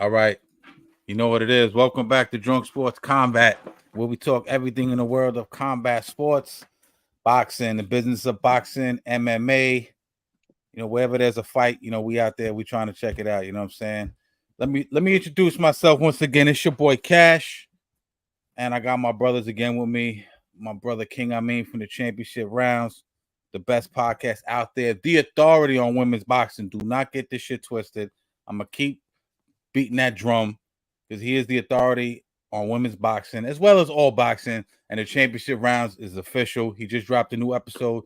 All right. You know what it is. Welcome back to Drunk Sports Combat, where we talk everything in the world of combat sports, boxing, the business of boxing, MMA. You know, wherever there's a fight, you know, we out there, we trying to check it out. You know what I'm saying? Let me introduce myself once again. It's your boy Cash, and I got my brothers again with me. My brother King Amin from the Championship Rounds, the best podcast out there, the authority on women's boxing. Do not get this shit twisted. I'm gonna keep beating that drum because he is the authority on women's boxing as well as all boxing. And the Championship Rounds is official. He just dropped a new episode.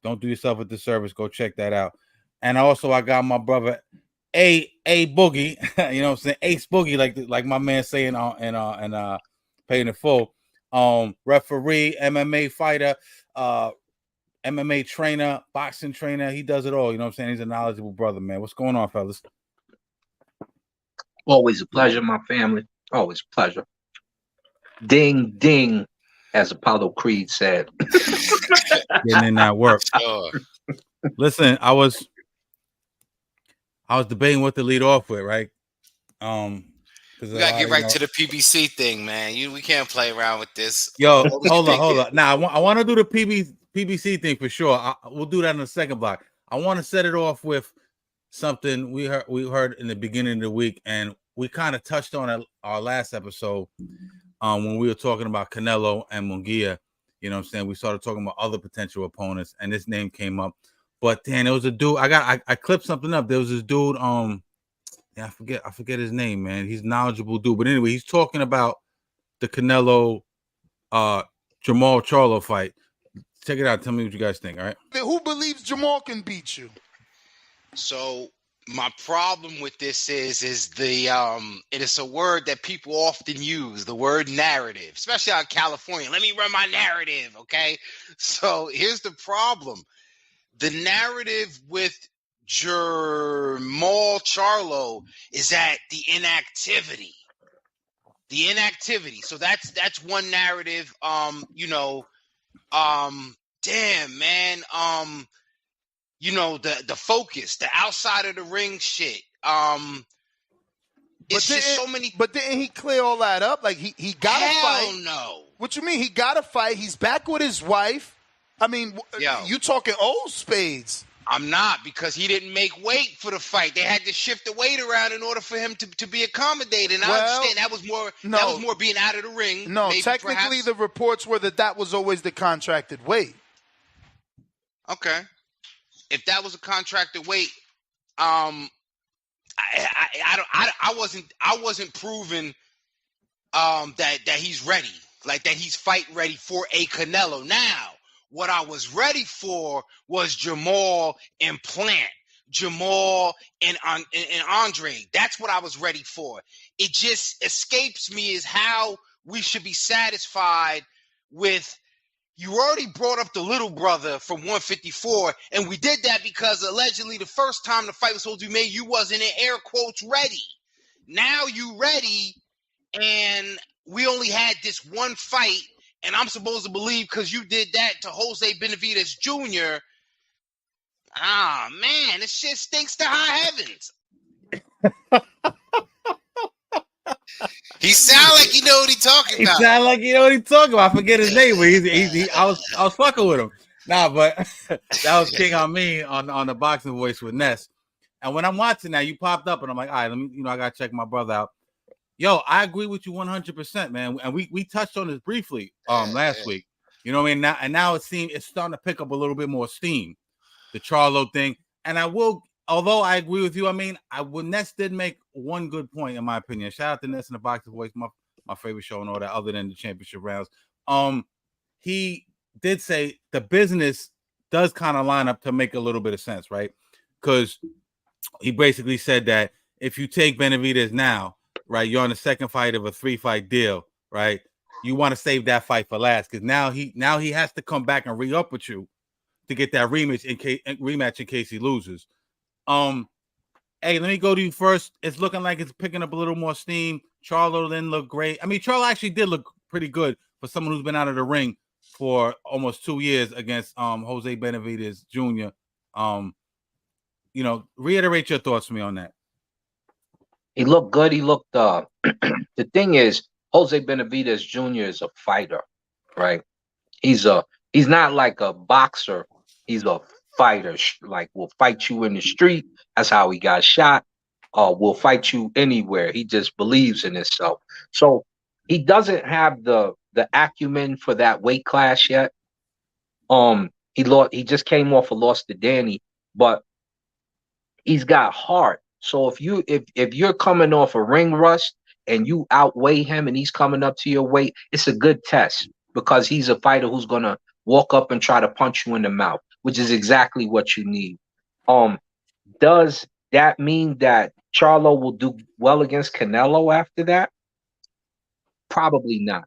Don't do yourself a disservice. Go check that out. And also, I got my brother A Boogie. You know what I'm saying? Ace Boogie, like my man saying and Paying in Full. Referee, MMA fighter, MMA trainer, boxing trainer. He does it all. You know what I'm saying? He's a knowledgeable brother, man. What's going on, fellas? Always a pleasure, my family. Always a pleasure. Ding, ding, as Apollo Creed said. Getting in that work. Listen, I was debating what to lead off with, right? We gotta get right to the PBC thing, man. We can't play around with this. Yo, hold on. Now, I want to do the PBC thing for sure. We'll do that in the second block. I want to set it off with something we heard in the beginning of the week, and we kind of touched on it our last episode when we were talking about Canelo and Munguia. You know what I'm saying? We started talking about other potential opponents, and this name came up. But then there was a dude. I clipped something up. There was this dude. I forget his name, man. He's a knowledgeable dude. But anyway, he's talking about the Canelo Jamal Charlo fight. Check it out. Tell me what you guys think. All right. Who believes Jamal can beat you? So my problem with this is the it is a word that people often use, the word narrative, especially out in California. Let me run my narrative, okay? So here's the problem. The narrative with Jamal Charlo is that the inactivity. So that's one narrative. Damn, man. The focus, the outside of the ring shit. It's just so many. But didn't he clear all that up? Like he got to fight. Hell no. What you mean? He got to fight. He's back with his wife. I mean, you talking old spades. I'm not, because he didn't make weight for the fight. They had to shift the weight around in order for him to be accommodated. And I understand that was more being out of the ring. No, technically the reports were that was always the contracted weight. Okay. If that was a contracted weight, I wasn't proven that he's ready, like that he's fight ready for a Canelo. Now, what I was ready for was Jamal and Plant, Jamal and Andre. That's what I was ready for. It just escapes me is how we should be satisfied with. You already brought up the little brother from 154, and we did that because allegedly the first time the fight was supposed to be made, you wasn't in air quotes ready. Now you ready, and we only had this one fight, and I'm supposed to believe because you did that to Jose Benavidez Jr. Ah, man, this shit stinks to high heavens. He sound like he know what he talking about. He sound like he know what he talking about. I forget his name, but I was fucking with him. Nah, but that was King Amin on the boxing voice with Ness. And when I'm watching that, you popped up, and I'm like, all right, let me, I gotta check my brother out. Yo, I agree with you 100%, man. And we touched on this briefly last week. You know what I mean? Now it's starting to pick up a little bit more steam, the Charlo thing. And although I agree with you, I mean, Ness did make one good point, in my opinion. Shout out to Ness in the Boxing Voice, my favorite show and all that, other than the Championship Rounds. He did say the business does kind of line up to make a little bit of sense, right? Because he basically said that if you take Benavidez now, right, you're on the second fight of a 3-fight deal, right? You want to save that fight for last because now he has to come back and re-up with you to get that rematch in case he loses. Hey, let me go to you first. It's looking like it's picking up a little more steam. Charlo didn't look great. I mean, Charlo actually did look pretty good for someone who's been out of the ring for almost 2 years against Jose Benavidez Jr. Reiterate your thoughts for me on that. He looked good. He looked. The thing is, Jose Benavidez Jr. is a fighter, right? He's not like a boxer. He's a fighter. Like, will fight you in the street. That's how he got shot. Will fight you anywhere. He just believes in himself. So he doesn't have the acumen for that weight class yet. He just came off a loss to Danny, but he's got heart. So if you're coming off a ring rust and you outweigh him and he's coming up to your weight, it's a good test because he's a fighter who's gonna walk up and try to punch you in the mouth, which is exactly what you need. Does that mean that Charlo will do well against Canelo after that? Probably not.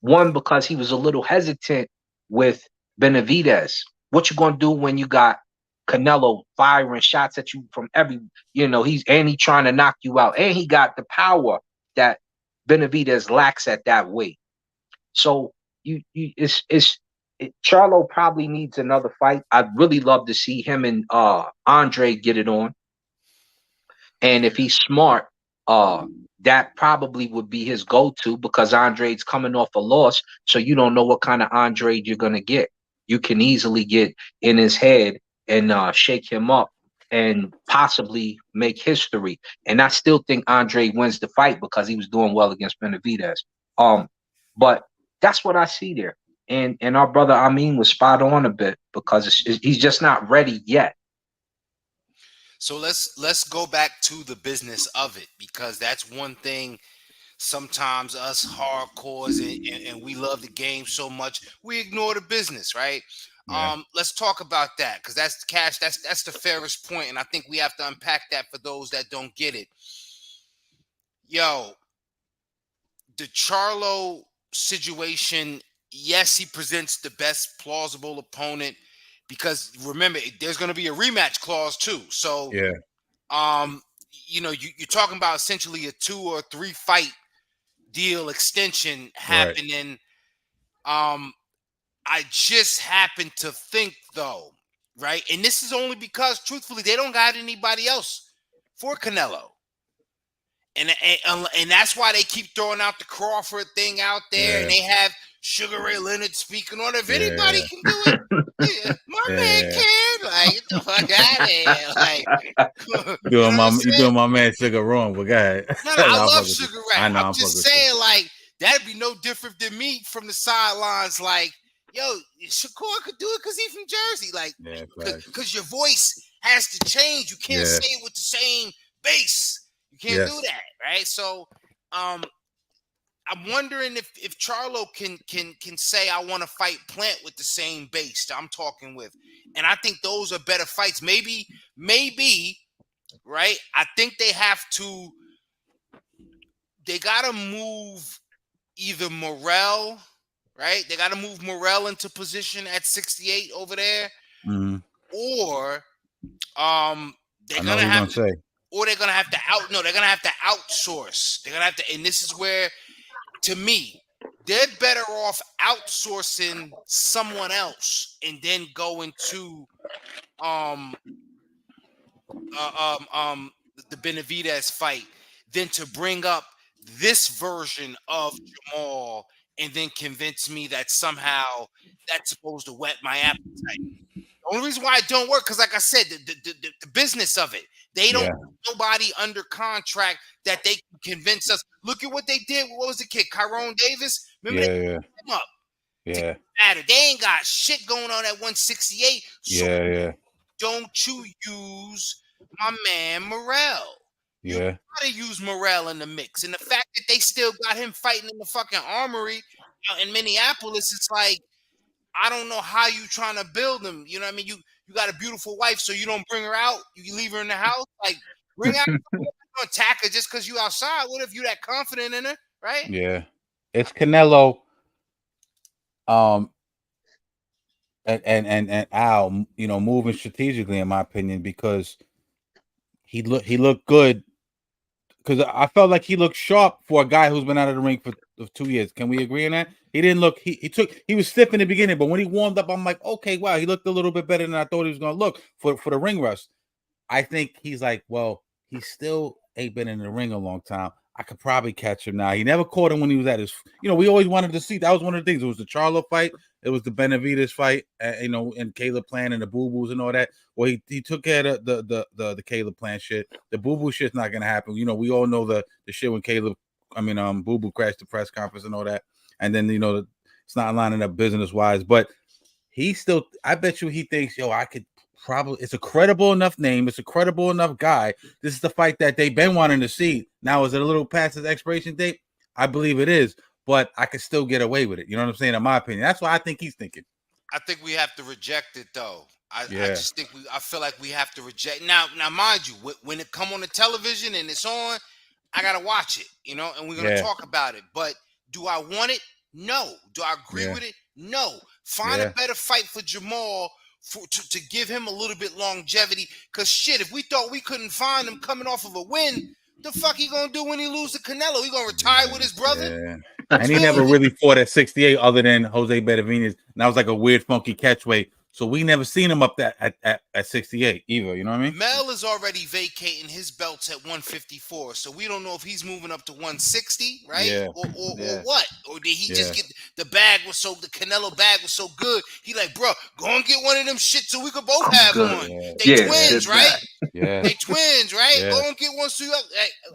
One, because he was a little hesitant with Benavidez. What you gonna do when you got Canelo firing shots at you from every, he's trying to knock you out, and he got the power that Benavidez lacks at that weight. So Charlo probably needs another fight. I'd really love to see him and Andre get it on. And if he's smart, that probably would be his go-to because Andre's coming off a loss, so you don't know what kind of Andre you're gonna get. You can easily get in his head and shake him up and possibly make history. And I still think Andre wins the fight because he was doing well against Benavidez. But that's what I see there. And our brother Amin was spot on a bit because he's just not ready yet. So let's go back to the business of it, because that's one thing. Sometimes us hardcores and we love the game so much we ignore the business, right? Yeah. Let's talk about that, because that's Cash. That's the fairest point, and I think we have to unpack that for those that don't get it. Yo, the Charlo situation. Yes, he presents the best plausible opponent. Because remember, there's going to be a rematch clause too. So, yeah, you're talking about essentially a 2 or 3 fight deal extension happening. Right. I just happen to think though, right, and this is only because truthfully they don't got anybody else for Canelo, and that's why they keep throwing out the Crawford thing out there, and they have Sugar Ray Leonard speaking on it. If anybody can do it. Yeah, my man can, like, get the fuck out of here. Like, you doing my man Sugar wrong, but go ahead. No, I love Sugar Ray. I'm just saying, like, that'd be no different than me from the sidelines. Like, yo, Shakur could do it because he's from Jersey. Like, because your voice has to change. You can't say it with the same bass. You can't do that, right? So, I'm wondering if Charlo can say I want to fight Plant with the same base I'm talking with, and I think those are better fights. Maybe, right? I think they gotta move either Morrell, right? They gotta move Morrell into position at 68 over there, or they're gonna have to outsource. They're gonna have to, and this is where, to me, they're better off outsourcing someone else and then going to the Benavidez fight than to bring up this version of Jamal and then convince me that somehow that's supposed to whet my appetite. The only reason why it don't work, because like I said, the business of it, they don't have nobody under contract that they can convince us. Look at what they did. What was the kid? Tyrone Davis? Remember they put him up. Yeah. Matter. They ain't got shit going on at 168. So don't you use my man Morrell. You gotta use Morrell in the mix. And the fact that they still got him fighting in the fucking Armory in Minneapolis, it's like, I don't know how you trying to build them. You know what I mean? You got a beautiful wife, so you don't bring her out. You leave her in the house. Like, bring out attack her just because you outside. What if you that confident in her, right? Yeah, it's Canelo. And Al, moving strategically, in my opinion, because he looked good. Because I felt like he looked sharp for a guy who's been out of the ring for 2 years. Can we agree on that? He didn't look. He was stiff in the beginning, but when he warmed up, I'm like, okay, wow, he looked a little bit better than I thought he was going to look for the ring rust. I think he's like, well, he's still ain't been in the ring a long time. I could probably catch him now. He never caught him when he was at his. We always wanted to see. That was one of the things. It was the Charlo fight. It was the Benavidez fight. And Caleb Plant and the Boo Boos and all that. Well, he took care of the Caleb Plant shit. The Boo Boo shit's not gonna happen. We all know the shit when Boo Boo crashed the press conference and all that. And then it's not lining up business wise, but he still. I bet you he thinks, I could. Probably it's a credible enough name. It's a credible enough guy. This is the fight that they've been wanting to see. Now, is it a little past its expiration date? I believe it is, but I could still get away with it. You know what I'm saying? In my opinion, that's what I think he's thinking. I think we have to reject it, though. I just think I feel like we have to reject. Now, mind you, when it come on the television and it's on, I gotta watch it. And we're gonna talk about it. But do I want it? No. Do I agree with it? No. Find a better fight for Jamal. To give him a little bit longevity, because shit, if we thought we couldn't find him coming off of a win, the fuck he gonna do when he lose to Canelo? He gonna retire with his brother? And he never really fought at 68 other than Jose Benavidez. And that was like a weird, funky catchweight. So we never seen him up at 68 either. You know what I mean? Mel is already vacating his belts at 154, so we don't know if he's moving up to 160, right? Yeah. Or what? Or did he just get the Canelo bag was so good? He like, bro, go and get one of them shit so we could both have one. Yeah. They twins, right? Yeah. They twins, right? Yeah. Go and get one so you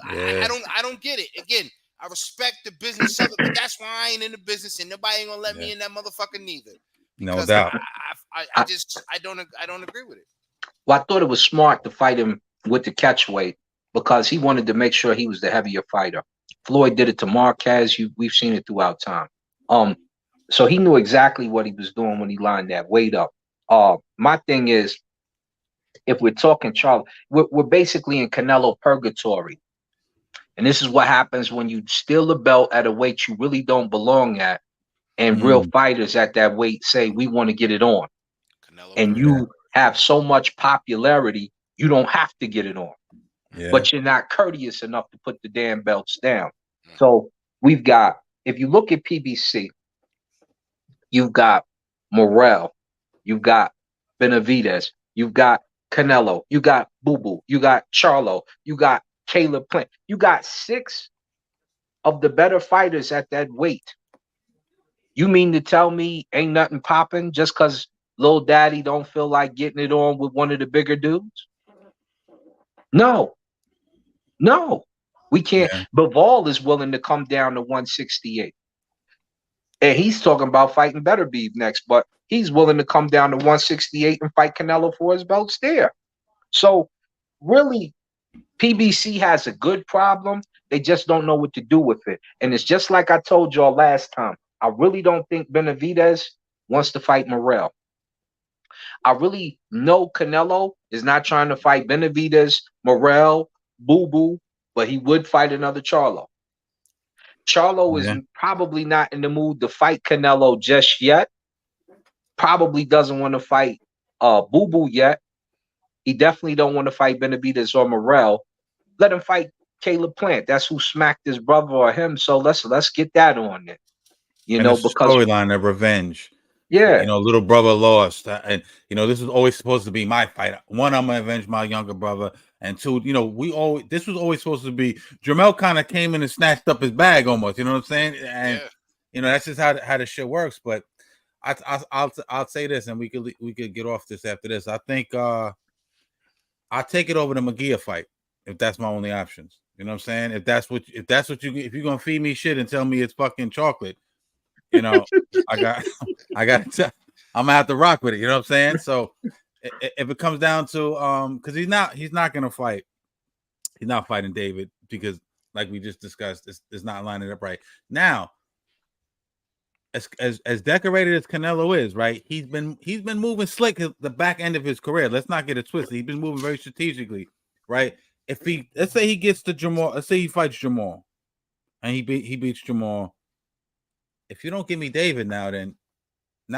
I don't get it. Again, I respect the business of it, but that's why I ain't in the business, and nobody ain't gonna let me in that motherfucker neither. No doubt. I don't agree with it. Well, I thought it was smart to fight him with the catchweight because he wanted to make sure he was the heavier fighter. Floyd did it to Marquez. We've seen it throughout time. So he knew exactly what he was doing when he lined that weight up. My thing is, if we're talking Charlie, we're basically in Canelo purgatory. And this is what happens when you steal the belt at a weight you really don't belong at. And real fighters at that weight say, we want to get it on. And you have so much popularity, you don't have to get it on. Yeah. But you're not courteous enough to put the damn belts down. So we've got, if you look at PBC, you've got Morrell, you've got Benavidez, you've got Canelo, you got Boo Boo, you got Charlo, you got Caleb Plant. You got 6 of the better fighters at that weight. You mean to tell me ain't nothing popping just because Lil Daddy don't feel like getting it on with one of the bigger dudes? No, we can't. Yeah. Bivol is willing to come down to 168. And he's talking about fighting Better Beef next, but he's willing to come down to 168 and fight Canelo for his belts there. So really, PBC has a good problem. They just don't know what to do with it. And it's just like I told y'all last time. I really don't think Benavidez wants to fight Morrell. I really know Canelo is not trying to fight Benavidez, Morrell, Boo Boo, but he would fight another Charlo. Charlo is probably not in the mood to fight Canelo just yet. Probably doesn't want to fight Boo Boo yet. He definitely don't want to fight Benavidez or Morrell. Let him fight Caleb Plant. That's who smacked his brother or him. So let's get that on it. Because storyline of revenge. Yeah. Little brother lost. And this was always supposed to be my fight. 1, I'm gonna avenge my younger brother. And 2, this was always supposed to be Jamel kind of came in and snatched up his bag almost. You know what I'm saying? And that's just how the shit works. But I'll say this, and we could get off this after this. I think I'll take it over the Magia fight if that's my only options. You know what I'm saying? If you're gonna feed me shit and tell me it's fucking chocolate, I'm gonna have to rock with it. You know what I'm saying? So if it comes down to because he's not gonna fight. He's not fighting David because, like we just discussed, it's not lining up right now. As decorated as Canelo is, right? He's been moving slick the back end of his career. Let's not get it twisted. He's been moving very strategically, right? Let's say he gets to Jamal, let's say he fights Jamal, and he beats Jamal. If you don't give me David now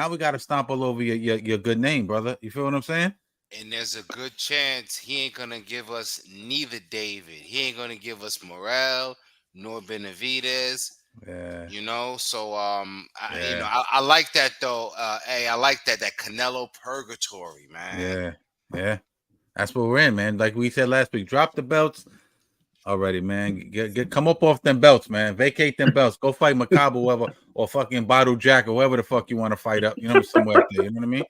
we got to stomp all over your good name, brother. You feel what I'm saying? And there's a good chance he ain't gonna give us neither David. He ain't gonna give us Morrell nor Benavidez. Yeah. So I like that though. I like that Canelo purgatory, man. Yeah. That's what we're in, man. Like we said last week, drop the belts. Already, man. Come up off them belts, man. Vacate them belts. Go fight Macabre, whoever, or fucking Bottle Jack, or whoever the fuck you want to fight up. You know, somewhere up there. You know what I mean?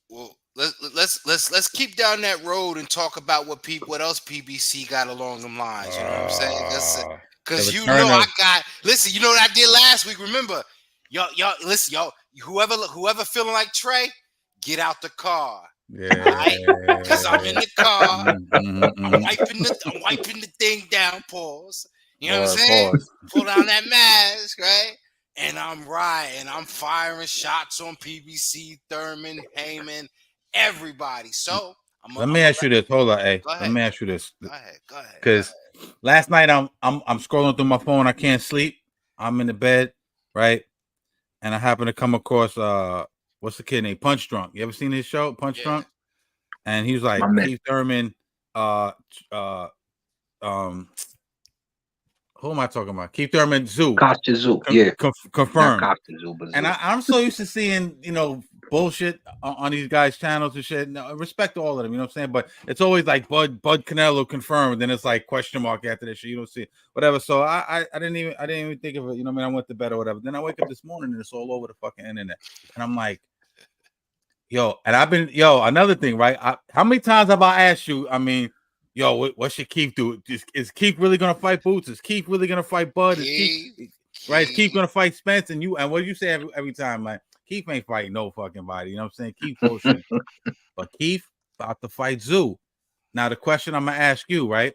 Well, let's keep down that road and talk about what else PBC got along them lines. You know what I'm saying? Because you know I got. Listen, you know what I did last week. Remember, y'all. Listen, y'all. Whoever feeling like Trey, get out the car. Yeah, because I'm in the car. I'm wiping the thing down. Pause. You know what I'm saying? Pull down that mask, right? And I'm riding. I'm firing shots on PBC, Thurman, Heyman, everybody. So let me ask you this. Hold on, hey. Let me ask you this. Go ahead. Because last night I'm scrolling through my phone. I can't sleep. I'm in the bed, right? And I happen to come across what's the kid named Punch Drunk? You ever seen his show, Punch Drunk? And he was like, Keith Thurman, who am I talking about? Keith Thurman, Zoo. Costa Zoo, confirmed. Costa Zoo, but Zoo. And I'm so used to seeing, bullshit on these guys' channels and shit. No, respect to all of them, you know what I'm saying? But it's always like Bud Canelo confirmed, then it's like question mark after this shit. You don't see it, whatever. So I didn't even think of it. You know what I mean? I went to bed or whatever. Then I wake up this morning and it's all over the fucking internet, and I'm like, another thing, right? How many times have I asked you? I mean, what should Keith do? Is Keith really gonna fight Boots? Is Keith really gonna fight Bud? Is Keith gonna fight Spence? And what do you say every time, man? Keith ain't fighting no fucking body. You know what I'm saying? Keith bullshit. But Keith about to fight Zoo. Now the question I'm gonna ask you, right?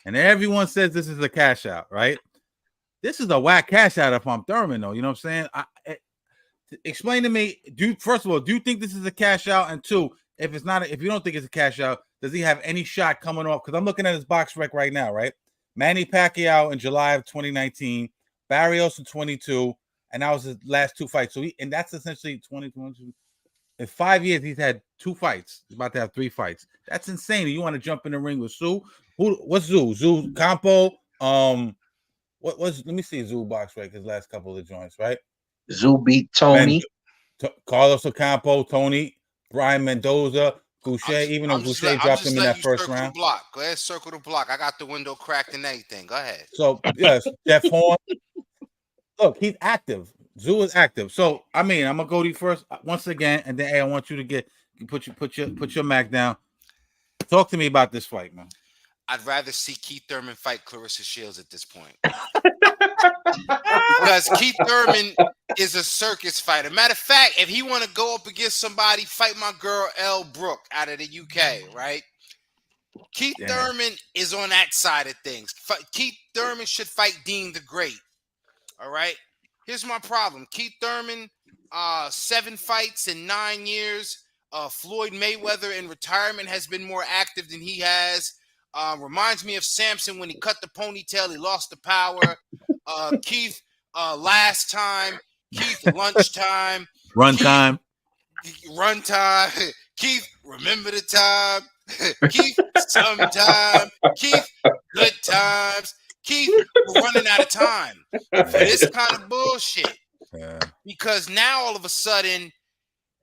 And everyone says this is a cash out, right? This is a whack cash out if I'm Thurman, though. You know what I'm saying? Explain to me. First of all, do you think this is a cash out? And two, if you don't think it's a cash out, does he have any shot coming off? Because I'm looking at his box rec right now, right? Manny Pacquiao in July of 2019, Barrios in 22, and that was his last two fights. So and that's essentially 2022. In 5 years, he's had 2 fights. He's about to have 3 fights. That's insane. You want to jump in the ring with Zoo? What's Zoo? Zoo Campo. Let me see Zoo box rec his last couple of joints, right? Zoo beat Tony, Carlos Ocampo, Tony, Brian Mendoza, Goucher. Even though Goucher dropped him in that first round. Go ahead, circle the block. I got the window cracked and everything. Go ahead. So yes, Jeff Horn. Look, he's active. Zoo is active. So I mean, I'm gonna go to you first once again, and then I want you to put your Mac down. Talk to me about this fight, man. I'd rather see Keith Thurman fight Clarissa Shields at this point. Because Keith Thurman is a circus fighter. Matter of fact, if he want to go up against somebody, fight my girl Elle Brooke out of the UK, right? Keith Thurman is on that side of things. Keith Thurman should fight Dean the Great. All right. Here's my problem. Keith Thurman, 7 fights in 9 years. Floyd Mayweather in retirement has been more active than he has. Reminds me of Samson when he cut the ponytail, he lost the power. Keith, last time. Keith, lunchtime. Run time. Keith, remember the time. Keith, sometime. Keith, good times. Keith, we're running out of time for this kind of bullshit. Yeah. Because now all of a sudden,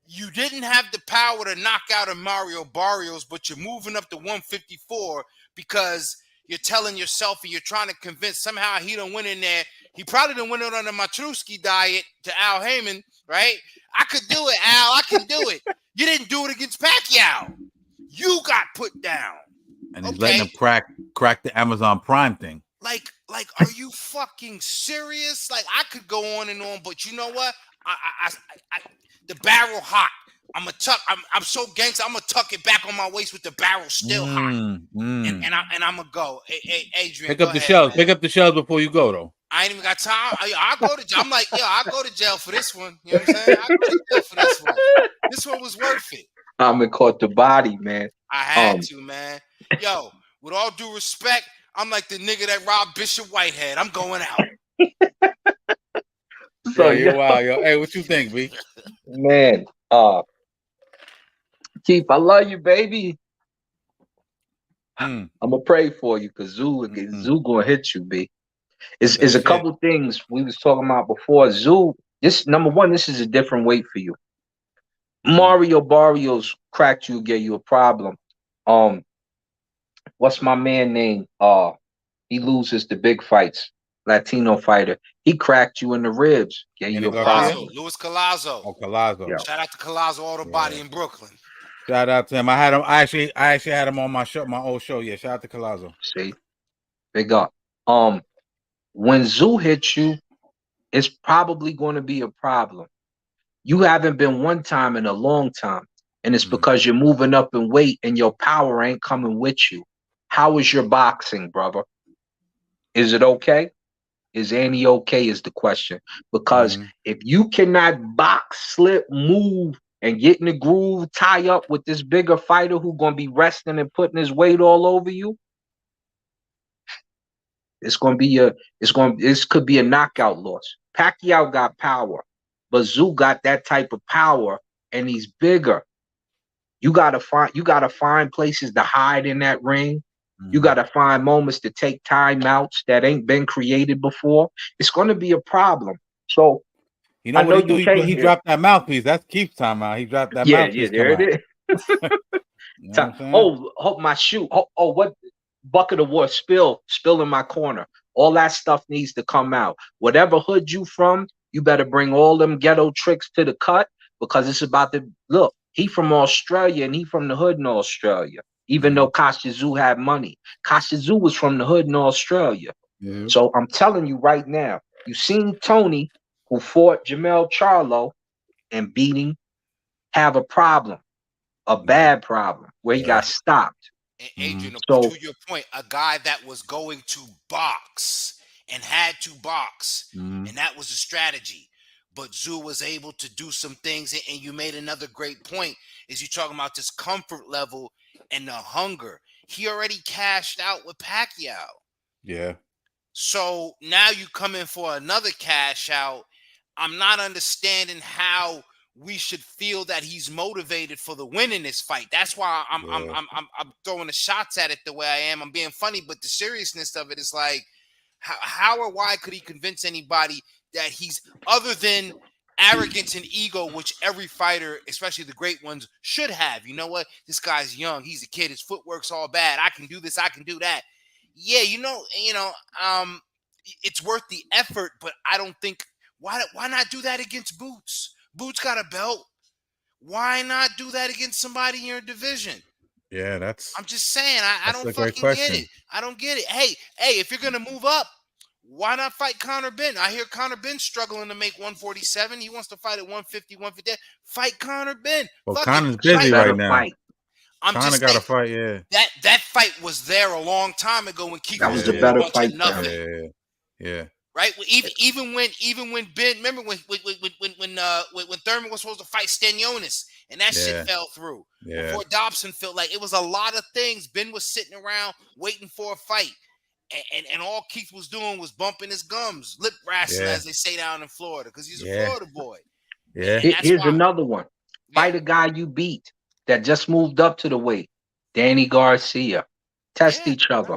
you didn't have the power to knock out a Mario Barrios, but you're moving up to 154 because you're telling yourself and you're trying to convince somehow he don't win in there. He probably done win it on the Matrusky diet to Al Heyman, right? I could do it, Al. I can do it. You didn't do it against Pacquiao. You got put down. And he's letting him crack the Amazon Prime thing. Like, are you fucking serious? Like, I could go on and on, but you know what? I the barrel hot. I'm so gangster. I'm gonna tuck it back on my waist with the barrel still hot, and I'm gonna go. Hey, Adrian, pick up the shells. Pick up the shells before you go, though. I ain't even got time. I'll go to jail. I'm like, I'll go to jail for this one. You know what I'm saying? I'll go to jail for this one. This one was worth it. I'm gonna caught the body, man. I had to, man. Yo, with all due respect, I'm like the nigga that robbed Bishop Whitehead. I'm going out. So you're wild, yo. Hey, what you think, B? Man, Keith, I love you, baby. I'm gonna pray for you because Zoo gonna hit you, B. It's a couple things we was talking about before. Zoo, number one, this is a different weight for you. Mario Barrios cracked you, gave you a problem. what's my man name? He loses the big fights. Latino fighter. He cracked you in the ribs. Gave you a problem. Luis Collazo. Oh, Collazo. Yeah. Shout out to Collazo Auto Body in Brooklyn. Shout out to him. I had him. I actually had him on my show, my old show. Yeah. Shout out to Collazo. See, big up. When Zoo hits you, it's probably going to be a problem. You haven't been one time in a long time, and it's because you're moving up in weight and your power ain't coming with you. How is your boxing, brother? Is it okay? Is Annie okay is the question. Because if you cannot box, slip, move, and get in the groove, tie up with this bigger fighter who's going to be resting and putting his weight all over you, this could be a knockout loss. Pacquiao got power, but Zoo got that type of power, and he's bigger. You gotta find places to hide in that ring. You gotta find moments to take timeouts that ain't been created before. It's gonna be a problem. So you know what he do? He dropped that mouthpiece. That's Keith's timeout. He dropped that mouthpiece. Yeah, there it is. You know my shoe. What bucket of water spill in my corner. All that stuff needs to come out. Whatever hood you from, you better bring all them ghetto tricks to the cut, because it's about to look. He from Australia and he from the hood in Australia. Even though Kostya Tszyu had money, Kostya Tszyu was from the hood in Australia. So I'm telling you right now, you seen Tony, who fought Jamel Charlo and beat him, have a problem, a bad problem, where he got stopped. And Adrian, to your point, a guy that was going to box and had to box, and that was a strategy. But Tszyu was able to do some things, and you made another great point, is you talking about this comfort level and the hunger. He already cashed out with Pacquiao. Yeah. So now you come in for another cash out. I'm not understanding how we should feel that he's motivated for the win in this fight. That's why I'm throwing the shots at it the way I am. I'm being funny, but the seriousness of it is like, how or why could he convince anybody that he's, other than arrogance and ego, which every fighter, especially the great ones, should have. You know what? This guy's young. He's a kid. His footwork's all bad. I can do this. I can do that. Yeah, it's worth the effort, but I don't think, why not do that against Boots? Boots got a belt. Why not do that against somebody in your division? Yeah, I'm just saying, I don't fucking get it. I don't get it. Hey, if you're gonna move up, why not fight Conor Benn? I hear Conor Benn struggling to make 147. He wants to fight at 150, 150. Fight Conor Benn. Well, Conor's busy right now. Conor got to fight, yeah. That fight was there a long time ago when Keith was the better fight. Yeah. Right? Even when Ben, remember when Thurman was supposed to fight Stanionis and that shit fell through. Yeah. Before Dobson felt like it was a lot of things. Ben was sitting around waiting for a fight. And all Keith was doing was bumping his gums, lip wrestling, as they say down in Florida, because he's a Florida boy. Yeah. Here's another one. Fight a guy you beat that just moved up to the weight. Danny Garcia. Test each other.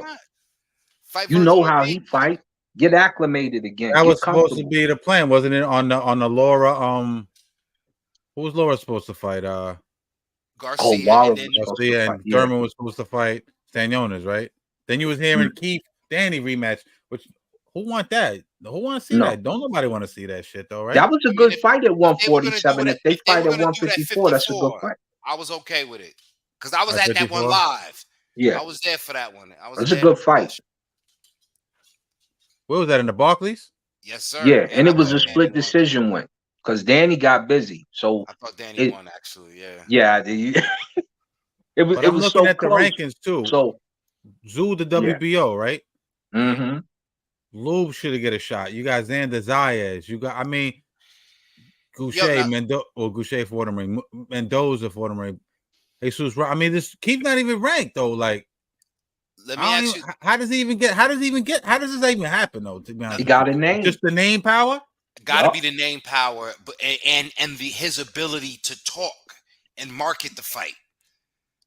You know how he fight. Get acclimated again. That was supposed to be the plan, wasn't it? On the Laura, who was Laura supposed to fight? Garcia. Garcia and Thurman was supposed to fight Stanionis, right? Then you was hearing Keith Danny rematch, which who want that? Who want to see that? Don't nobody want to see that shit though, right? That was a good fight at 147. If they fight at 154, that's a good fight. I was okay with it because I was at that one live. Yeah, I was there for that one. It was a good fight. Where was that, in the Barclays? Yes, sir. Yeah, and it was a split decision win because Danny got busy. So I thought Danny won actually. Yeah. It was. But it I'm was looking so at close. the rankings too. So Zoo the WBO, right? Mm-hmm. Lube should have get a shot. You got Xander Zayas. You got, Goucher, Goucher for the ring. Mendoza for the ring. Jesus, I mean, this Keith's not even ranked though. Like, let me ask you, how does this even happen though? To be honest, he got a name. Just the name power. Got to be the name power, but and his ability to talk and market the fight.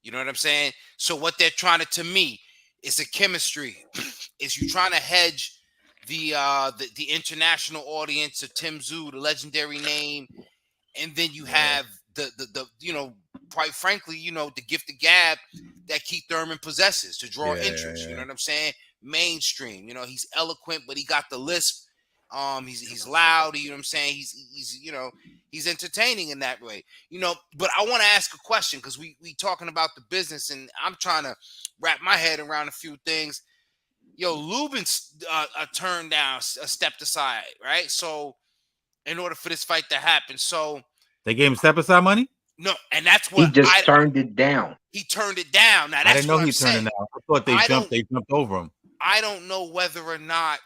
You know what I'm saying? So what they're trying to me, is a chemistry. Is you trying to hedge the international audience of Tim Tszyu, the legendary name, and then you have the quite frankly, you know, the gift of gab that Keith Thurman possesses to draw interest. You know what I'm saying? Mainstream. You know, he's eloquent, but he got the lisp. He's loud. You know what I'm saying? He's you know, he's entertaining in that way. You know, but I want to ask a question because we talking about the business, and I'm trying to wrap my head around a few things. Yo, Lubin's turned down, stepped aside, right? So, in order for this fight to happen, so they gave him step aside money. No, and that's what he just turned it down. He turned it down. Now that's I didn't know what he I'm turned saying. it down. I thought they jumped over him. I don't know whether or not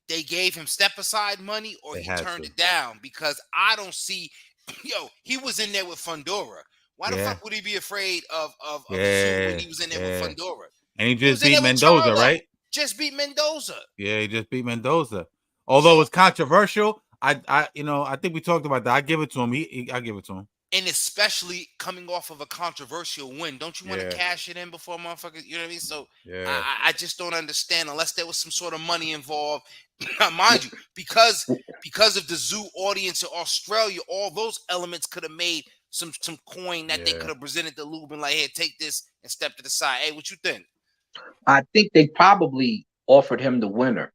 they gave him step aside money or he turned it down because I don't see. Yo, he was in there with Fundora. Why the fuck would he be afraid of Zoom when he was in there with Fundora? And he just beat Mendoza, right? Just beat Mendoza. Yeah, he just beat Mendoza. Although it's controversial, I think we talked about that. I give it to him. I give it to him. And especially coming off of a controversial win, don't you want to cash it in before motherfuckers? You know what I mean? So I just don't understand unless there was some sort of money involved. Mind you, because of the zoo audience in Australia, all those elements could have made some coin that they could have presented to Lubin, like, hey, take this and step to the side. Hey, what you think? I think they probably offered him the winner,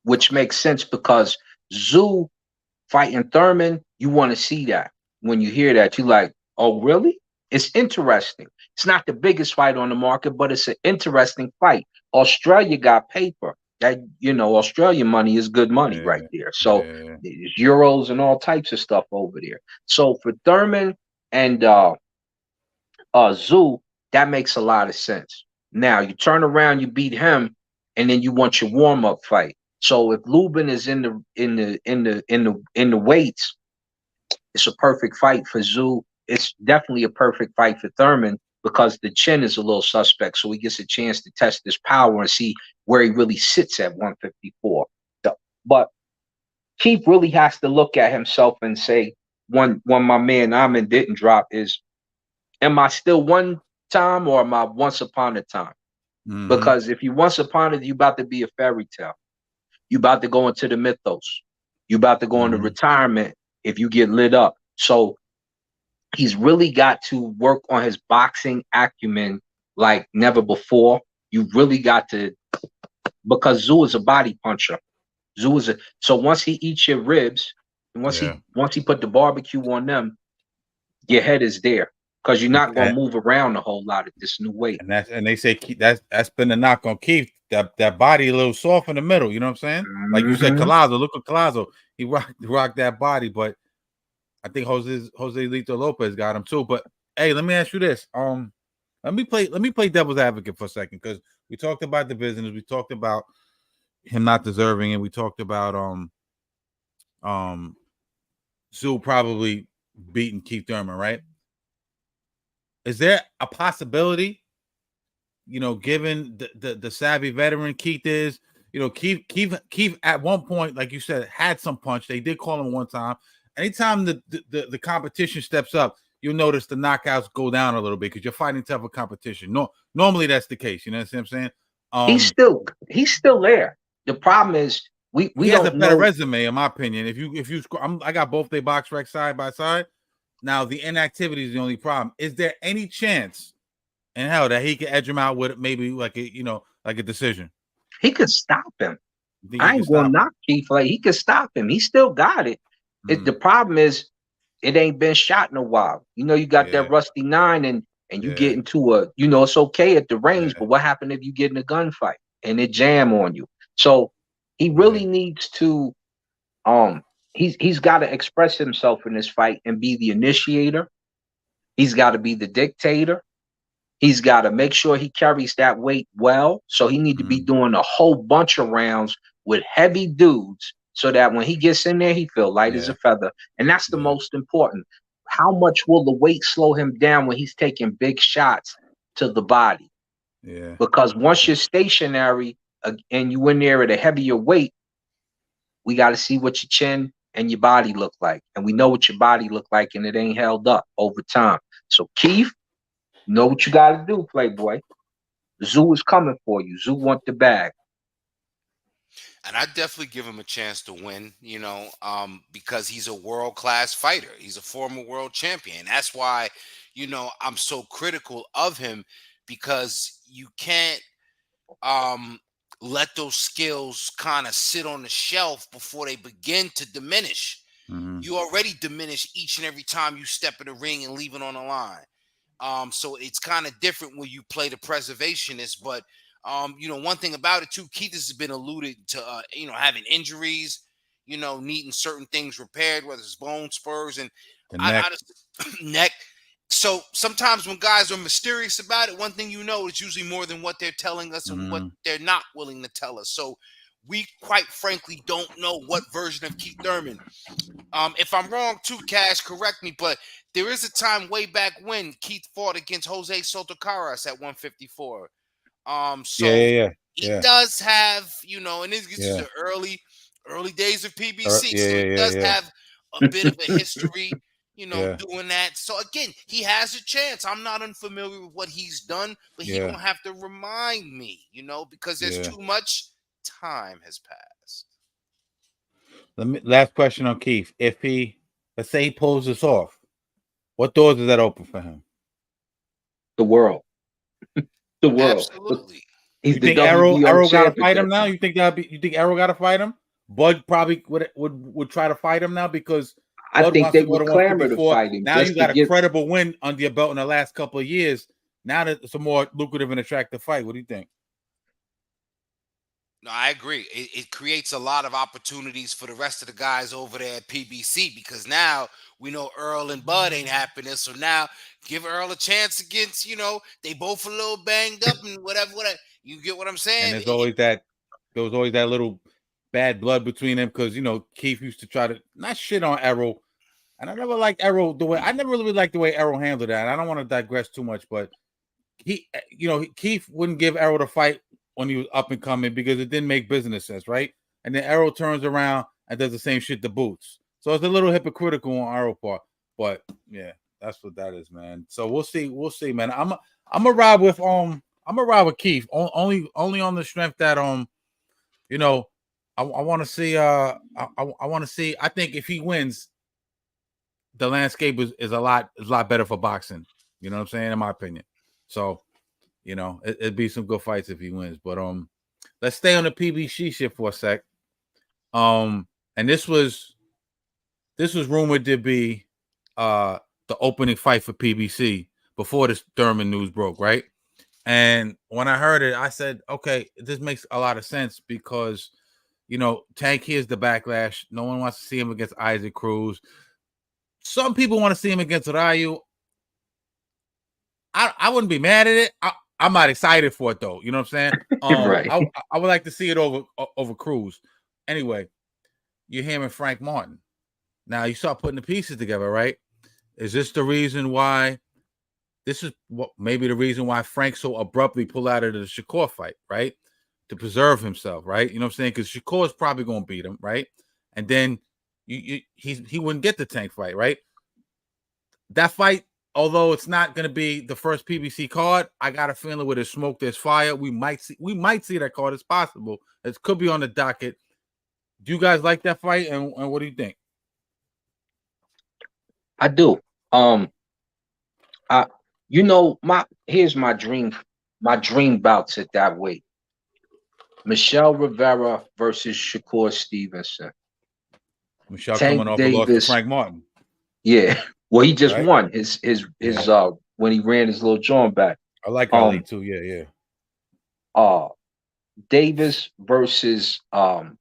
which makes sense because Zoo fighting Thurman, you want to see that. When you hear that, you're like, oh, really? It's interesting. It's not the biggest fight on the market, but it's an interesting fight. Australia got paper. That, you know, Australian money is good money right there. So there's euros and all types of stuff over there. So for Thurman and Zoo, that makes a lot of sense. Now you turn around, you beat him, and then you want your warm-up fight. So if Lubin is in the weights, it's a perfect fight for Zoo. It's definitely a perfect fight for Thurman because the chin is a little suspect. So he gets a chance to test his power and see where he really sits at 154. But Keith really has to look at himself and say, when my man Amin didn't drop is, am I still one time or am I once upon a time? Mm-hmm. Because if you once upon it, you about to be a fairy tale. You about to go into the mythos. You about to go into retirement if you get lit up. So he's really got to work on his boxing acumen like never before. You really got to, because Zoo is a body puncher. Zoo is so once he eats your ribs, and once he put the barbecue on them, your head is there. Because you're not gonna move around a whole lot at this new weight. And they say that's been the knock on Keith. That body a little soft in the middle. You know what I'm saying? Like you said, Collazo. Look at Collazo. He rocked that body, but I think Jose Lito Lopez got him too. But hey, let me ask you this. Let me play devil's advocate for a second because we talked about the business. We talked about him not deserving, and we talked about Zoo probably beating Keith Thurman, right? Is there a possibility, you know, given the savvy veteran Keith is, you know, Keith at one point, like you said, had some punch. They did call him one time. Anytime the competition steps up, you'll notice the knockouts go down a little bit because you're fighting tougher competition. No, normally that's the case. You know what I'm saying? He's still there. The problem is we he don't has a better know. resume, in my opinion. I got both their box rec side by side. Now the inactivity is the only problem. Is there any chance in hell that he could edge him out with maybe like a decision? He could stop him. I ain't gonna knock Keith. Like he could stop him. He still got it. The problem is it ain't been shot in a while. You know, you got that rusty 9 and you get into a, you know, it's okay at the range, but what happened if you get in a gunfight and it jam on you? So he really needs to he's got to express himself in this fight and be the initiator. He's got to be the dictator. He's got to make sure he carries that weight well. So he need to be doing a whole bunch of rounds with heavy dudes so that when he gets in there, he feel light as a feather. And that's the most important. How much will the weight slow him down when he's taking big shots to the body? Yeah. Because once you're stationary and you in there at a heavier weight, we got to see what your chin and your body look like. And we know what your body look like, and it ain't held up over time. So Keith, you know what you got to do, Playboy. Zoo is coming for you. Zoo want the bag. And I definitely give him a chance to win, because he's a world-class fighter. He's a former world champion. That's why, I'm so critical of him, because you can't let those skills kind of sit on the shelf before they begin to diminish. You already diminish each and every time you step in the ring and leave it on the line. So it's kind of different when you play the preservationist. But one thing about it too, Keith has been alluded to, having injuries, needing certain things repaired, whether it's bone spurs and the neck. neck. So sometimes when guys are mysterious about it, one thing it's usually more than what they're telling us and what they're not willing to tell us. So we quite frankly don't know what version of Keith Thurman. If I'm wrong too, Cash, correct me, but there is a time way back when Keith fought against Jose Soto Caras at 154. So he does have, and this is the early days of PBC. So he does have a bit of a history, doing that. So again, he has a chance. I'm not unfamiliar with what he's done, but he don't have to remind me, because there's too much time has passed. Last question on Keith. If let's say he pulls this off, what doors does that open for him? The world. The world. Absolutely. You think Arrow got to fight him now? You think Arrow got to fight him? Bud probably would try to fight him now, because I think they would clamor to fight him. Now you got a credible win under your belt in the last couple of years. Now that it's a more lucrative and attractive fight. What do you think? No, I agree. It creates a lot of opportunities for the rest of the guys over there at PBC, because now we know Earl and Bud ain't happening. So now give Earl a chance against, they both a little banged up and whatever. You get what I'm saying? And there was always that little bad blood between them, because Keith used to try to not shit on Errol, and I never liked Errol I never really liked the way Errol handled that. I don't want to digress too much, but Keith wouldn't give Errol the fight when he was up and coming, because it didn't make business sense, right? And then Errol turns around and does the same shit to Boots. So it's a little hypocritical on Errol's part, but yeah, that's what that is, man. So we'll see, man. I'm gonna ride with Keith only on the strength that I want to see. I want to see. I think if he wins, the landscape is a lot better for boxing. You know what I'm saying? In my opinion. So, it'd be some good fights if he wins. But let's stay on the PBC shit for a sec. And this was rumored to be the opening fight for PBC before this Thurman news broke, right? And when I heard it, I said, okay, this makes a lot of sense, because Tank hears the backlash. No one wants to see him against Isaac Cruz. Some people want to see him against Ryu. I wouldn't be mad at it. I'm not excited for it, though. You know what I'm saying? Right. I would like to see it over Cruz. Anyway, you're hearing Frank Martin. Now you start putting the pieces together, right? Is this the reason why? This is maybe the reason why Frank so abruptly pulled out of the Shakur fight, right? To preserve himself, right? You know what I'm saying? Because Shakur's probably going to beat him, right? And then he wouldn't get the Tank fight, right? That fight, although it's not going to be the first PBC card, I got a feeling with there's smoke, there's fire. We might see that card. It's possible. It could be on the docket. Do you guys like that fight? And what do you think? I do. Here's my dream bouts at that weight. Michelle Rivera versus Shakur Stevenson. Michelle Tank coming off a loss to Frank Martin. Yeah. Well, he just won his when he ran his little joint back. I like Ali too. Yeah. Davis versus Pacquiao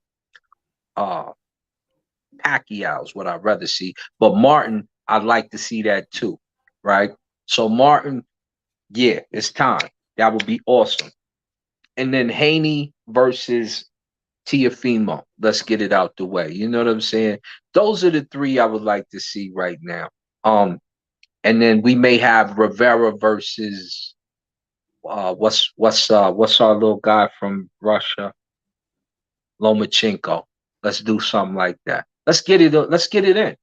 is what I'd rather see. But Martin, I'd like to see that too. Right? So Martin, yeah, it's time. That would be awesome. And then Haney versus Tiafimo. Let's get it out the way. You know what I'm saying? Those are the three I would like to see right now. And then we may have Rivera versus what's our little guy from Russia? Lomachenko. Let's do something like that. Let's get it in.